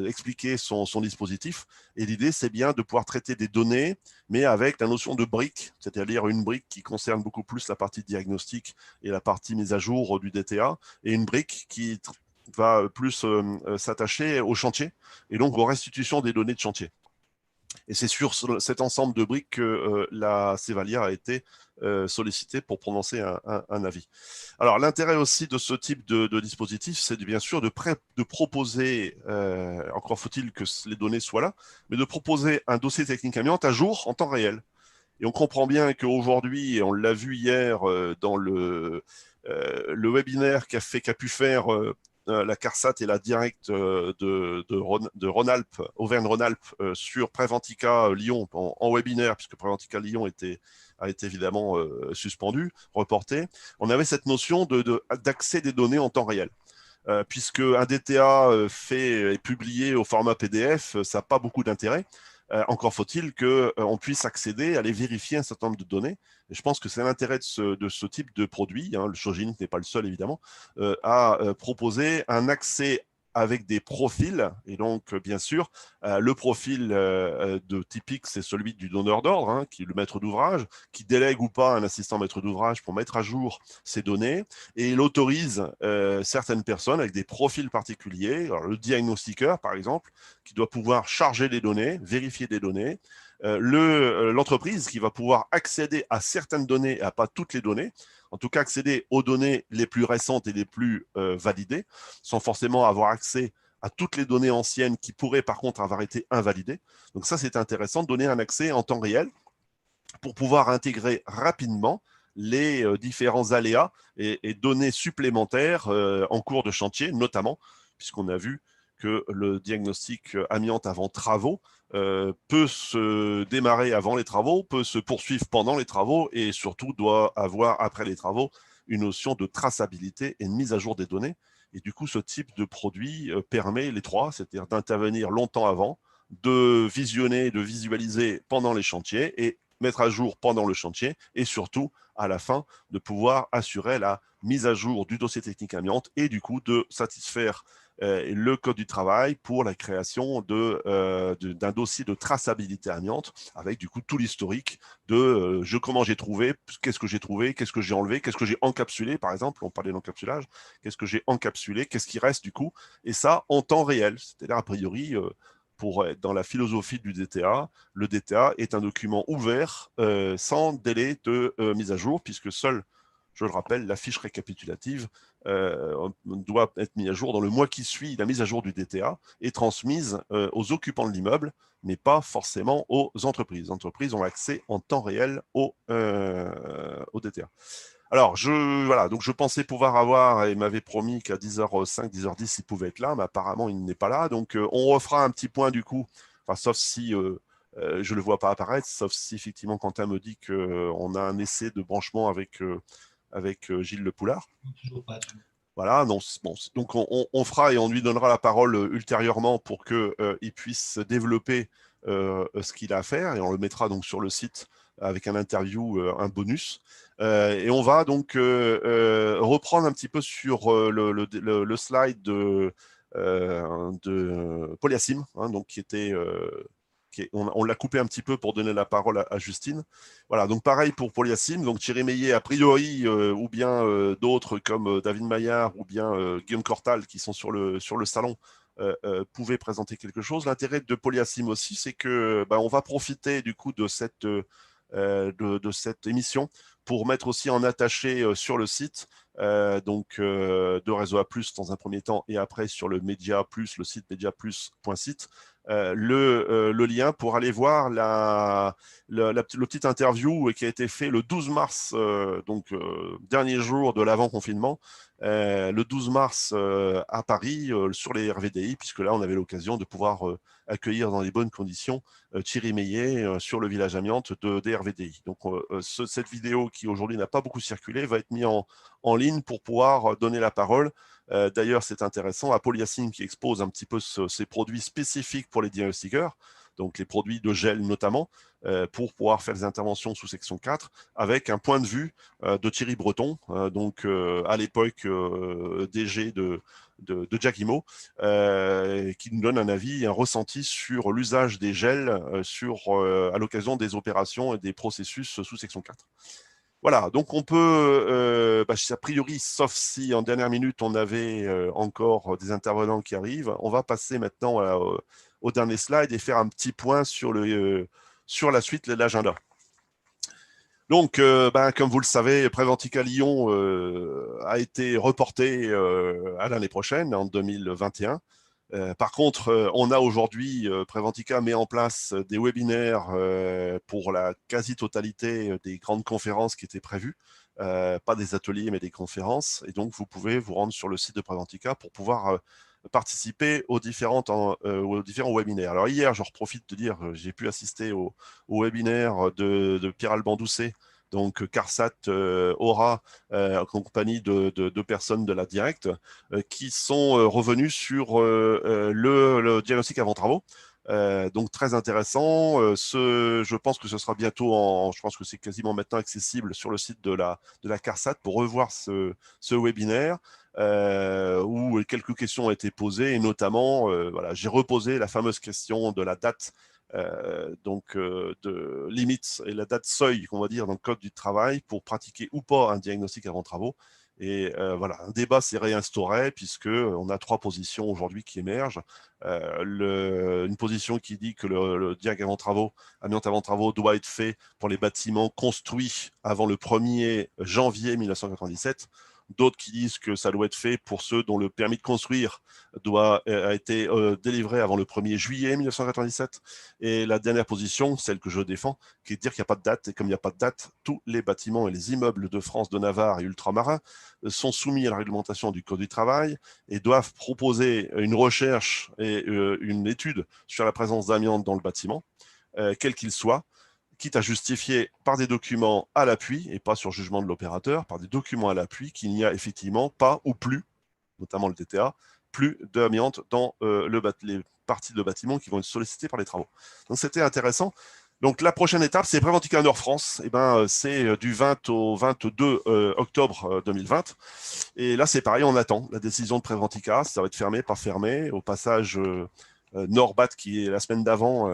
expliquer son dispositif. Et l'idée, c'est bien de pouvoir traiter des données, mais avec la notion de brique, c'est-à-dire une brique qui concerne beaucoup plus la partie diagnostic et la partie mise à jour du DTA, et une brique qui va plus s'attacher au chantier, et donc aux restitutions des données de chantier. Et c'est sur cet ensemble de briques que la Sévalière a été sollicitée pour prononcer un avis. Alors, l'intérêt aussi de ce type de dispositif, c'est bien sûr de proposer, encore faut-il que les données soient là, mais de proposer un dossier technique amiante à jour en temps réel. Et on comprend bien qu'aujourd'hui, et on l'a vu hier dans le webinaire qu'a pu faire la CARSAT et la Direct de Rhône-Alpes, Auvergne-Rhône-Alpes, sur Préventica Lyon en webinaire, puisque Préventica Lyon a été évidemment suspendu, reporté. On avait cette notion d'accès des données en temps réel. Puisque un DTA fait et publié au format PDF, ça n'a pas beaucoup d'intérêt. Encore faut-il qu'on puisse accéder, aller vérifier un certain nombre de données. Et je pense que c'est l'intérêt de ce type de produit, hein, le Sogelink n'est pas le seul évidemment, à proposer un accès avec des profils. Et donc, bien sûr, le profil typique, c'est celui du donneur d'ordre, hein, qui est le maître d'ouvrage, qui délègue ou pas un assistant maître d'ouvrage pour mettre à jour ces données. Et il autorise certaines personnes avec des profils particuliers, alors le diagnostiqueur par exemple, qui doit pouvoir charger des données, vérifier des données, l'entreprise qui va pouvoir accéder à certaines données et à pas toutes les données, en tout cas accéder aux données les plus récentes et les plus validées, sans forcément avoir accès à toutes les données anciennes qui pourraient par contre avoir été invalidées. Donc ça, c'est intéressant de donner un accès en temps réel pour pouvoir intégrer rapidement les différents aléas et données supplémentaires en cours de chantier, notamment, puisqu'on a vu que le diagnostic amiante avant travaux peut se démarrer avant les travaux, peut se poursuivre pendant les travaux et surtout doit avoir, après les travaux, une notion de traçabilité et de mise à jour des données. Et du coup, ce type de produit permet les trois, c'est-à-dire d'intervenir longtemps avant, de visionner, de visualiser pendant les chantiers et mettre à jour pendant le chantier et surtout, à la fin, de pouvoir assurer la mise à jour du dossier technique amiante et du coup de satisfaire le code du travail pour la création d'un dossier de traçabilité amiante avec du coup tout l'historique de comment j'ai trouvé, qu'est-ce que j'ai enlevé, qu'est-ce que j'ai encapsulé, par exemple, on parlait d'encapsulage, qu'est-ce que j'ai encapsulé, qu'est-ce qui reste du coup, et ça en temps réel, c'est-à-dire a priori pour être dans la philosophie du DTA, le DTA est un document ouvert sans délai de mise à jour, puisque seule, je le rappelle, la fiche récapitulative doit être mise à jour dans le mois qui suit la mise à jour du DTA et transmise aux occupants de l'immeuble, mais pas forcément aux entreprises. Les entreprises ont accès en temps réel au DTA. Alors, voilà, donc je pensais pouvoir avoir, et m'avait promis qu'à 10h05, 10h10, il pouvait être là, mais apparemment, il n'est pas là. Donc, on refera un petit point du coup, enfin, sauf si je ne le vois pas apparaître, sauf si effectivement Quentin me dit qu'on a un essai de branchement avec Gilles Le Poulard. Toujours pas. Voilà, donc, bon, donc on fera et on lui donnera la parole ultérieurement pour qu'il puisse développer ce qu'il a à faire, et on le mettra donc sur le site avec un interview, un bonus. Et on va donc reprendre un petit peu sur le slide de Polyacim, hein, donc qui était on l'a coupé un petit peu pour donner la parole à Justine. Voilà, donc pareil pour Polyacim, donc Thierry Meillet, a priori, ou bien d'autres comme David Maillard ou bien Guillaume Cortal qui sont sur le salon, pouvaient présenter quelque chose. L'intérêt de Polyacim aussi, c'est que on va profiter du coup de cette émission pour mettre aussi en attaché sur le site de Réseau A+, dans un premier temps, et après sur le Média Plus, le site mediaplus.site, le lien pour aller voir le petite interview qui a été fait le 12 mars, dernier jour de l'avant-confinement, le 12 mars à Paris, sur les RVDI, puisque là, on avait l'occasion de pouvoir accueillir dans les bonnes conditions Thierry Meillet sur le village amiante des RVDI. Donc, cette vidéo qui aujourd'hui n'a pas beaucoup circulé va être mise en ligne pour pouvoir donner la parole. D'ailleurs, c'est intéressant, à Polyacim qui expose un petit peu ses produits spécifiques pour les diagnostiqueurs, donc les produits de gel notamment, pour pouvoir faire des interventions sous section 4, avec un point de vue de Thierry Breton, à l'époque DG de Giacomo, qui nous donne un avis, un ressenti sur l'usage des gels à l'occasion des opérations et des processus sous section 4. Voilà, donc on peut, a priori, sauf si en dernière minute, on avait encore des intervenants qui arrivent, on va passer maintenant au dernier slide et faire un petit point sur la suite de l'agenda. Donc, comme vous le savez, Préventica Lyon a été reporté à l'année prochaine, en 2021. Par contre, on a aujourd'hui, Préventica met en place des webinaires pour la quasi-totalité des grandes conférences qui étaient prévues. Pas des ateliers, mais des conférences. Et donc, vous pouvez vous rendre sur le site de Préventica pour pouvoir participer aux différents webinaires. Alors, hier, je profite de dire, j'ai pu assister au webinaire de Pierre-Alban Doucet, donc CARSAT Aura, en compagnie de personnes de la Direct, qui sont revenus sur le diagnostic avant travaux. Donc très intéressant. Je pense que ce sera bientôt, je pense que c'est quasiment maintenant accessible sur le site de la CARSAT pour revoir ce webinaire où quelques questions ont été posées, et notamment, j'ai reposé la fameuse question de la date de limite et la date seuil, qu'on va dire, dans le code du travail pour pratiquer ou pas un diagnostic avant travaux. Et un débat s'est réinstauré puisqu'on a 3 positions aujourd'hui qui émergent. Une position qui dit que le diagnostic amiante avant travaux doit être fait pour les bâtiments construits avant le 1er janvier 1997. D'autres qui disent que ça doit être fait pour ceux dont le permis de construire a été délivré avant le 1er juillet 1997. Et la dernière position, celle que je défends, qui est de dire qu'il n'y a pas de date. Et comme il n'y a pas de date, tous les bâtiments et les immeubles de France, de Navarre et ultramarins sont soumis à la réglementation du Code du travail et doivent proposer une recherche et une étude sur la présence d'amiante dans le bâtiment, quel qu'il soit, quitte à justifier par des documents à l'appui, et pas sur jugement de l'opérateur, par des documents à l'appui qu'il n'y a effectivement pas ou plus, notamment le DTA, plus d'amiante dans les parties de bâtiments qui vont être sollicitées par les travaux. Donc c'était intéressant. Donc la prochaine étape, c'est Préventica Nord France. C'est du 20 au 22 octobre 2020. Et là, c'est pareil, on attend la décision de Préventica. Ça va être fermé, pas fermé. Au passage, Nordbat, qui est la semaine d'avant,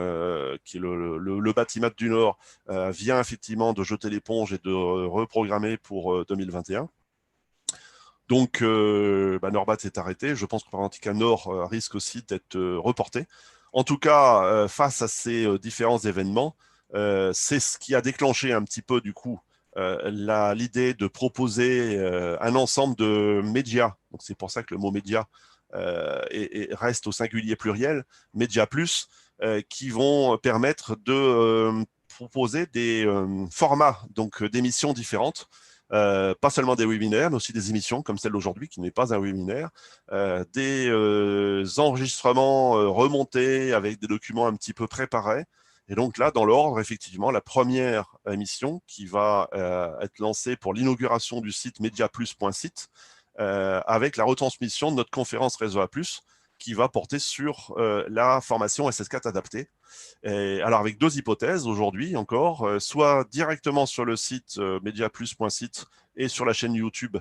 qui est le bâtiment du Nord, vient effectivement de jeter l'éponge et de reprogrammer pour 2021. Donc, Nordbat est arrêté. Je pense que Préventica Nord risque aussi d'être reporté. En tout cas, face à ces différents événements, c'est ce qui a déclenché un petit peu, du coup, l'idée de proposer un ensemble de médias. Donc, c'est pour ça que le mot média reste au singulier pluriel, Média Plus, qui vont permettre de proposer des formats d'émissions différentes. Pas seulement des webinaires, mais aussi des émissions comme celle d'aujourd'hui, qui n'est pas un webinaire, des enregistrements remontés avec des documents un petit peu préparés. Et donc là, dans l'ordre, effectivement, la première émission qui va être lancée pour l'inauguration du site mediaplus.site, avec la retransmission de notre conférence Réseau A+, qui va porter sur la formation SS4 adaptée. Et alors avec deux hypothèses aujourd'hui encore, soit directement sur le site mediaplus.site et sur la chaîne YouTube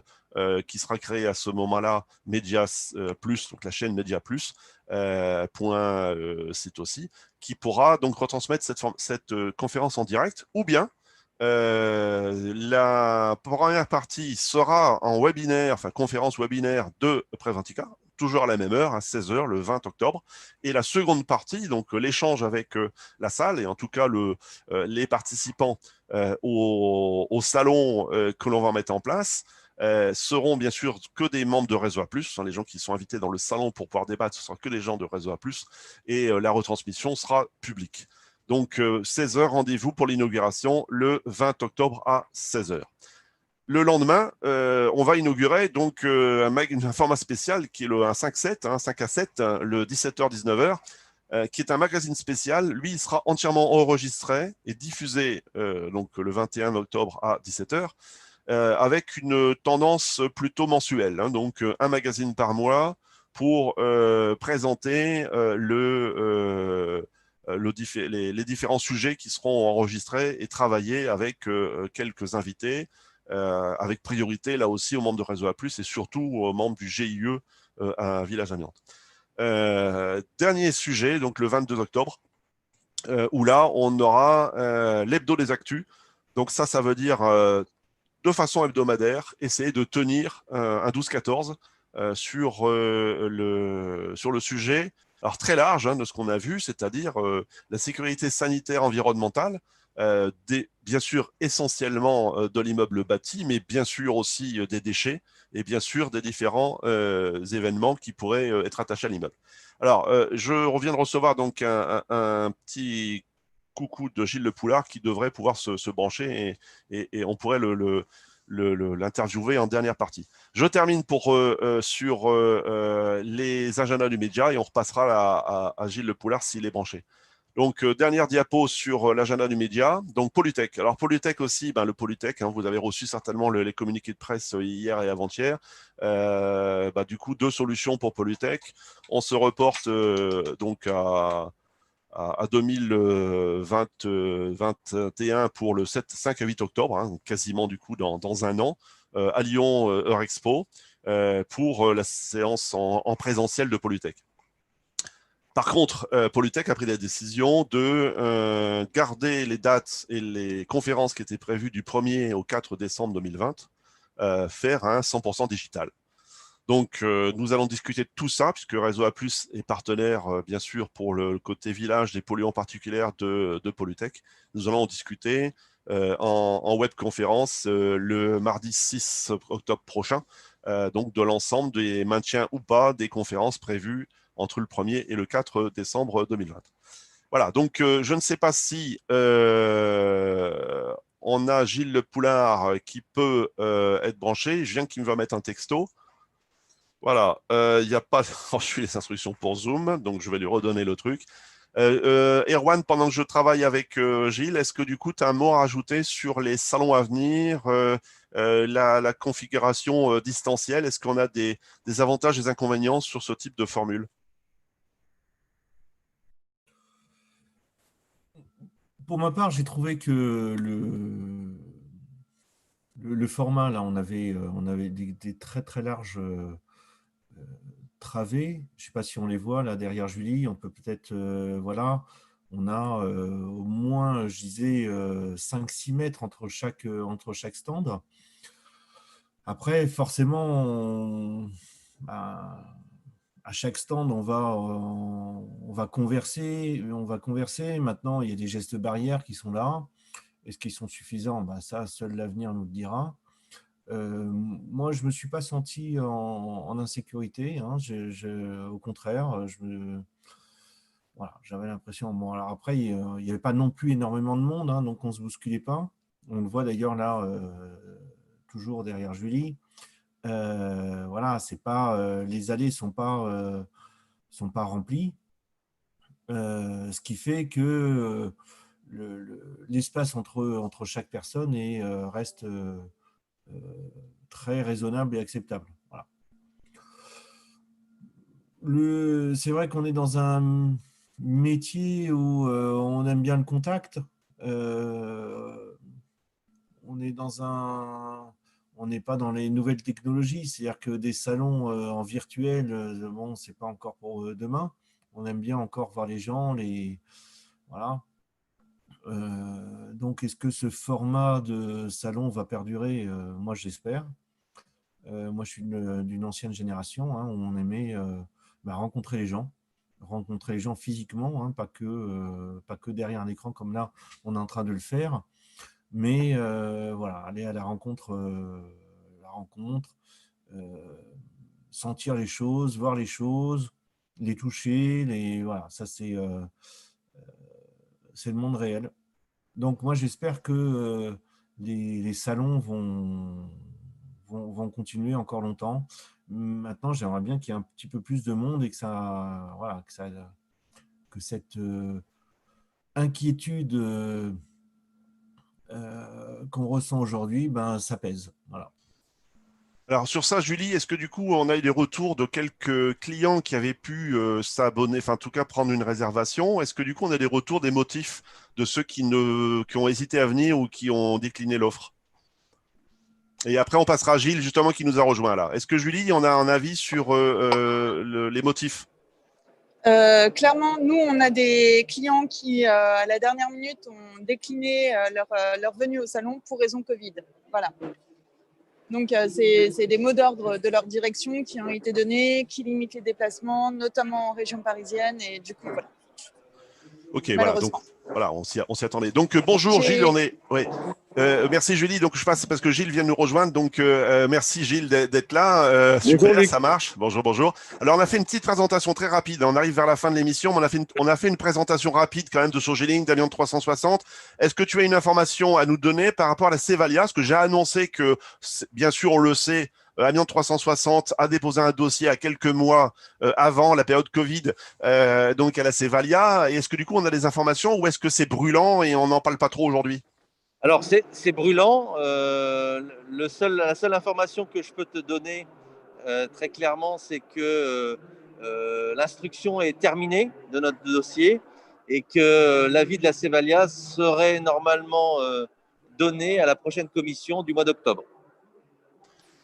qui sera créée à ce moment-là, Media Plus, donc la chaîne Media Plus, site aussi, qui pourra donc retransmettre cette conférence en direct, ou bien la première partie sera en webinaire, enfin conférence webinaire de Preventica, toujours à la même heure, à 16h, le 20 octobre. Et la seconde partie, donc l'échange avec la salle, et en tout cas les participants au salon que l'on va mettre en place, seront bien sûr que des membres de Réseau A+, hein, les gens qui sont invités dans le salon pour pouvoir débattre, ce ne sera que les gens de Réseau A+, et la retransmission sera publique. Donc 16h, rendez-vous pour l'inauguration le 20 octobre à 16h. Le lendemain, on va inaugurer donc un format spécial qui est un 5-7, hein, 5 à 7, hein, le 17h-19h, qui est un magazine spécial. Lui, il sera entièrement enregistré et diffusé donc le 21 octobre à 17h, avec une tendance plutôt mensuelle. Hein, donc un magazine par mois pour présenter les différents sujets qui seront enregistrés et travaillés avec quelques invités, avec priorité là aussi aux membres de Réseau A+, et surtout aux membres du GIE à Village Amiante. Dernier sujet, donc le 22 octobre, où là, on aura l'hebdo des actus. Donc ça veut dire de façon hebdomadaire, essayer de tenir un 12-14 sur le sujet, alors très large hein, de ce qu'on a vu, c'est-à-dire la sécurité sanitaire environnementale, bien sûr essentiellement de l'immeuble bâti, mais bien sûr aussi des déchets et bien sûr des différents événements qui pourraient être attachés à l'immeuble. Alors, je reviens de recevoir donc un petit coucou de Gilles Le Poulard qui devrait pouvoir se brancher et on pourrait l'interviewer en dernière partie. Je termine sur les agendas du média et on repassera à Gilles Le Poulard s'il est branché. Donc, dernière diapo sur l'agenda du média. Donc, Polytech. Alors, Polytech aussi, le Polytech, hein, vous avez reçu certainement les communiqués de presse hier et avant-hier. Du coup, 2 solutions pour Polytech. On se reporte donc à 2021 pour le 5 à 8 octobre, hein, quasiment du coup dans un an, à Lyon Eurexpo, pour la séance en présentiel de Polytech. Par contre, Polytech a pris la décision de garder les dates et les conférences qui étaient prévues du 1er au 4 décembre 2020, faire un 100% digital. Donc, nous allons discuter de tout ça, puisque Réseau A+, est partenaire, bien sûr, pour le côté village des polluants particuliers de Polytech. Nous allons en discuter en webconférence le mardi 6 octobre prochain, donc de l'ensemble des maintiens ou pas des conférences prévues entre le 1er et le 4 décembre 2020. Voilà, donc je ne sais pas si on a Gilles Le Poulard qui peut être branché. Je viens qu'il va mettre un texto. Voilà, il n'y a pas je suis les instructions pour Zoom, donc je vais lui redonner le truc. Erwan, pendant que je travaille avec Gilles, est-ce que du coup, tu as un mot à rajouter sur les salons à venir, la configuration distancielle? Est-ce qu'on a des avantages et des inconvénients sur ce type de formule? Pour ma part, j'ai trouvé que le format, là, on avait des très très larges travées. Je ne sais pas si on les voit là derrière Julie. On peut peut-être, voilà, on a au moins, je disais, 5-6 mètres entre chaque stand. Après, forcément, à chaque stand, on va converser. Maintenant, il y a des gestes barrières qui sont là. Est-ce qu'ils sont suffisants? Ça, seul l'avenir nous le dira. Moi, je ne me suis pas senti en insécurité. Hein. Au contraire, voilà, j'avais l'impression. Bon, alors après, il n'y avait pas non plus énormément de monde, hein, donc on ne se bousculait pas. On le voit d'ailleurs là, toujours derrière Julie. Voilà, c'est pas, les allées ne sont pas remplies. Ce qui fait que l'espace entre chaque personne reste très raisonnable et acceptable. Voilà. C'est vrai qu'on est dans un métier où on aime bien le contact. On est on n'est pas dans les nouvelles technologies, c'est-à-dire que des salons en virtuel, bon, c'est pas encore pour demain. On aime bien encore voir les gens, voilà. Donc, est-ce que ce format de salon va perdurer? Moi, j'espère. Moi, je suis d'une ancienne génération, hein, où on aimait rencontrer les gens physiquement, hein, pas que derrière un écran comme là, on est en train de le faire. Mais voilà, aller à la rencontre, sentir les choses, voir les choses, les toucher, voilà, ça c'est le monde réel. Donc moi j'espère que les salons vont continuer encore longtemps. Maintenant, j'aimerais bien qu'il y ait un petit peu plus de monde et que voilà, que cette inquiétude qu'on ressent aujourd'hui, ça pèse. Voilà. Alors sur ça, Julie, est-ce que du coup, on a eu des retours de quelques clients qui avaient pu s'abonner, enfin en tout cas prendre une réservation? Est-ce que du coup, on a des retours, des motifs de ceux qui ont hésité à venir ou qui ont décliné l'offre? Et après, on passera à Gilles, justement, qui nous a rejoint là. Est-ce que Julie, on a un avis sur les motifs? Clairement, nous, on a des clients qui, à la dernière minute, ont décliné leur venue au salon pour raison Covid. Voilà. Donc, c'est des mots d'ordre de leur direction qui ont été donnés, qui limitent les déplacements, notamment en région parisienne. Et du coup, voilà. Ok, voilà. Donc, voilà, on s'y attendait. Donc, bonjour Gilles, ouais. Merci Julie. Donc, je passe parce que Gilles vient nous rejoindre. Donc, merci Gilles d'être là. Super, bonjour, ça marche. Bonjour, bonjour. Alors, on a fait une petite présentation très rapide. On arrive vers la fin de l'émission. On a fait une présentation rapide quand même de Sogeling, d'Allianz 360. Est-ce que tu as une information à nous donner par rapport à la Cevalia? Parce que j'ai annoncé que, bien sûr, on le sait, Allianz 360 a déposé un dossier à quelques mois avant la période Covid, donc à la Cevalia. Et est-ce que du coup on a des informations ou est-ce que c'est brûlant et on n'en parle pas trop aujourd'hui? Alors c'est brûlant. La seule information que je peux te donner très clairement, c'est que l'instruction est terminée de notre dossier et que l'avis de la Cevalia serait normalement donné à la prochaine commission du mois d'octobre.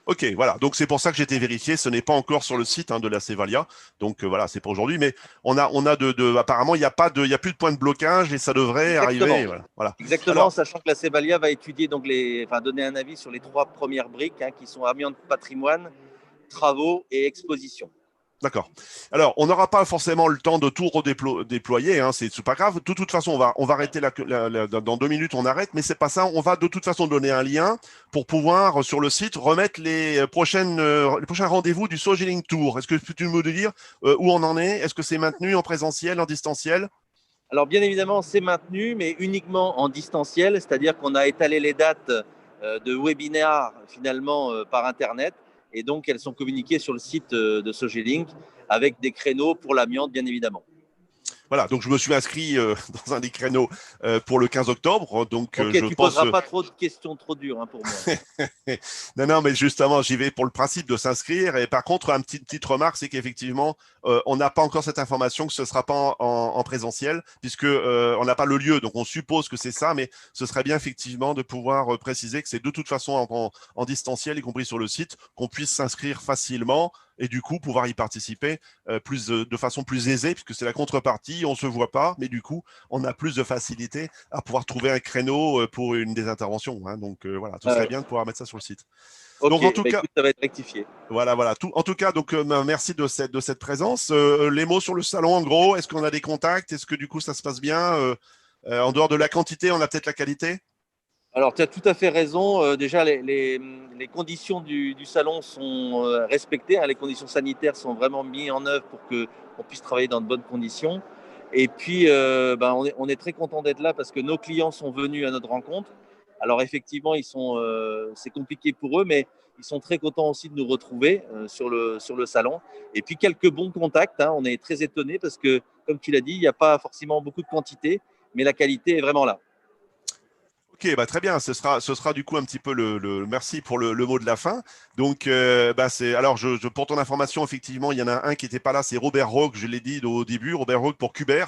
Ok, voilà. Donc c'est pour ça que j'ai été vérifié. Ce n'est pas encore sur le site de la Cevalia. Donc voilà, c'est pour aujourd'hui. Mais apparemment, il n'y a plus de point de blocage et ça devrait arriver. Voilà. Exactement. Alors, sachant que la Cevalia va étudier donner un avis sur les 3 premières briques qui sont amiante, patrimoine, travaux et exposition. D'accord. Alors, on n'aura pas forcément le temps de tout redéployer, c'est pas grave. De toute façon, on va arrêter dans 2 minutes, on arrête, mais c'est pas ça. On va de toute façon donner un lien pour pouvoir, sur le site, remettre les prochains rendez-vous du Sogeling Tour. Est-ce que tu peux me dire où on en est? Est-ce que c'est maintenu en présentiel, en distanciel? Alors, bien évidemment, c'est maintenu, mais uniquement en distanciel, c'est-à-dire qu'on a étalé les dates de webinaires, finalement, par Internet. Et donc, elles sont communiquées sur le site de Sogeling avec des créneaux pour l'amiante, bien évidemment. Voilà, donc je me suis inscrit dans un des créneaux pour le 15 octobre. Donc, ok, tu ne poseras pas trop de questions trop dures pour moi. Non, mais justement, j'y vais pour le principe de s'inscrire. Et par contre, une petite remarque, c'est qu'effectivement, on n'a pas encore cette information que ce ne sera pas en présentiel, puisque on n'a pas le lieu. Donc, on suppose que c'est ça, mais ce serait bien effectivement de pouvoir préciser que c'est de toute façon en distanciel, y compris sur le site, qu'on puisse s'inscrire facilement et du coup pouvoir y participer de façon plus aisée, puisque c'est la contrepartie, on ne se voit pas, mais du coup, on a plus de facilité à pouvoir trouver un créneau pour une des interventions. Donc voilà, ce serait bien de pouvoir mettre ça sur le site. Okay, donc en tout cas, écoute, ça va être rectifié. Voilà. En tout cas, donc merci de cette présence. Les mots sur le salon, en gros, est-ce qu'on a des contacts? Est-ce que du coup ça se passe bien en dehors de la quantité, on a peut-être la qualité? Alors, tu as tout à fait raison. Déjà, les conditions du salon sont respectées. Les conditions sanitaires sont vraiment mises en œuvre pour qu'on puisse travailler dans de bonnes conditions. Et puis, on est très content d'être là parce que nos clients sont venus à notre rencontre. Alors, effectivement, c'est compliqué pour eux, mais ils sont très contents aussi de nous retrouver sur le salon. Et puis, quelques bons contacts. On est très étonnés parce que, comme tu l'as dit, il n'y a pas forcément beaucoup de quantité, mais la qualité est vraiment là. Ok, bah très bien. Ce sera du coup un petit peu merci pour le mot de la fin. Donc, alors, pour ton information, effectivement, il y en a un qui n'était pas là, c'est Robert Rogue, je l'ai dit au début, Robert Rogue pour Kuber,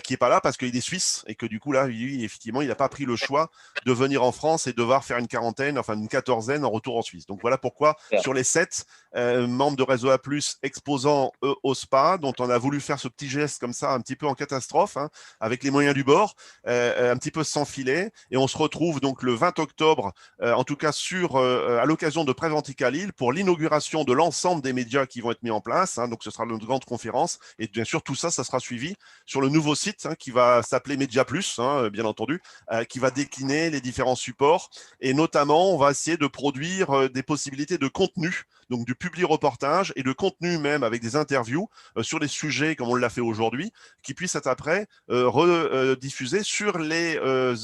qui n'est pas là parce qu'il est suisse et que du coup, là, lui, effectivement, il n'a pas pris le choix de venir en France et devoir faire une quarantaine, enfin une quatorzaine en retour en Suisse. Donc, voilà pourquoi, sur les 7 membres de Réseau A+, exposants au SPA, dont on a voulu faire ce petit geste comme ça, un petit peu en catastrophe, hein, avec les moyens du bord, un petit peu sans filet. Et on se retrouve donc le 20 octobre, en tout cas à l'occasion de Préventica Lille, pour l'inauguration de l'ensemble des médias qui vont être mis en place. Hein, donc, ce sera notre grande conférence. Et bien sûr, tout ça, ça sera suivi sur le nouveau site qui va s'appeler Média Plus, bien entendu, qui va décliner les différents supports. Et notamment, on va essayer de produire des possibilités de contenu, donc du publi-reportage et de contenu même avec des interviews sur les sujets comme on l'a fait aujourd'hui, qui puissent être après rediffusés sur les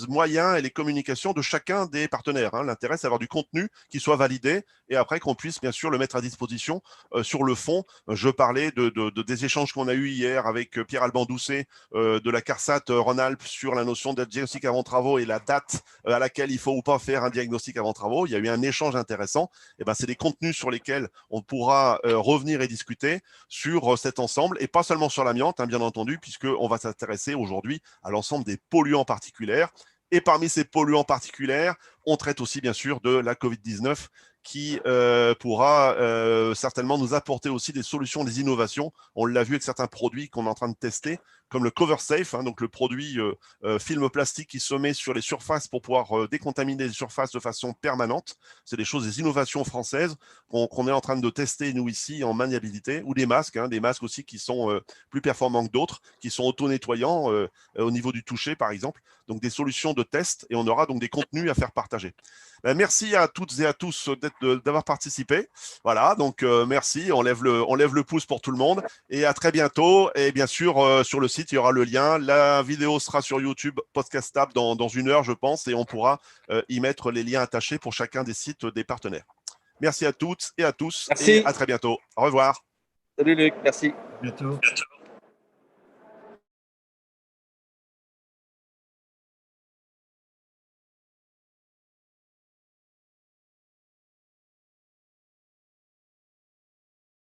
moyens et les communications de chacun des partenaires. Hein. L'intérêt, c'est d'avoir du contenu qui soit validé et après qu'on puisse bien sûr le mettre à disposition sur le fond. Je parlais des échanges qu'on a eus hier avec Pierre-Alban Doucet de la CARSAT Rhône-Alpes sur la notion de diagnostic avant travaux et la date à laquelle il faut ou pas faire un diagnostic avant travaux. Il y a eu un échange intéressant. Et c'est des contenus sur lesquels on pourra revenir et discuter sur cet ensemble et pas seulement sur l'amiante, bien entendu, puisqu'on va s'intéresser aujourd'hui à l'ensemble des polluants particuliers. Et parmi ces polluants particuliers, on traite aussi bien sûr de la Covid-19 qui pourra certainement nous apporter aussi des solutions, des innovations. On l'a vu avec certains produits qu'on est en train de tester, comme le Cover Safe, donc le produit film plastique qui se met sur les surfaces pour pouvoir décontaminer les surfaces de façon permanente. C'est des choses, des innovations françaises qu'on est en train de tester, nous, ici, en maniabilité, ou des masques aussi qui sont plus performants que d'autres, qui sont auto-nettoyants au niveau du toucher, par exemple. Donc, des solutions de test, et on aura donc des contenus à faire partager. Merci à toutes et à tous d'avoir participé. Voilà, donc merci, on lève le pouce pour tout le monde et à très bientôt. Et bien sûr, sur le site, il y aura le lien. La vidéo sera sur YouTube, podcastable dans 1 heure, je pense, et on pourra y mettre les liens attachés pour chacun des sites des partenaires. Merci à toutes et à tous. Merci. Et à très bientôt. Au revoir. Salut Luc, merci. Bientôt.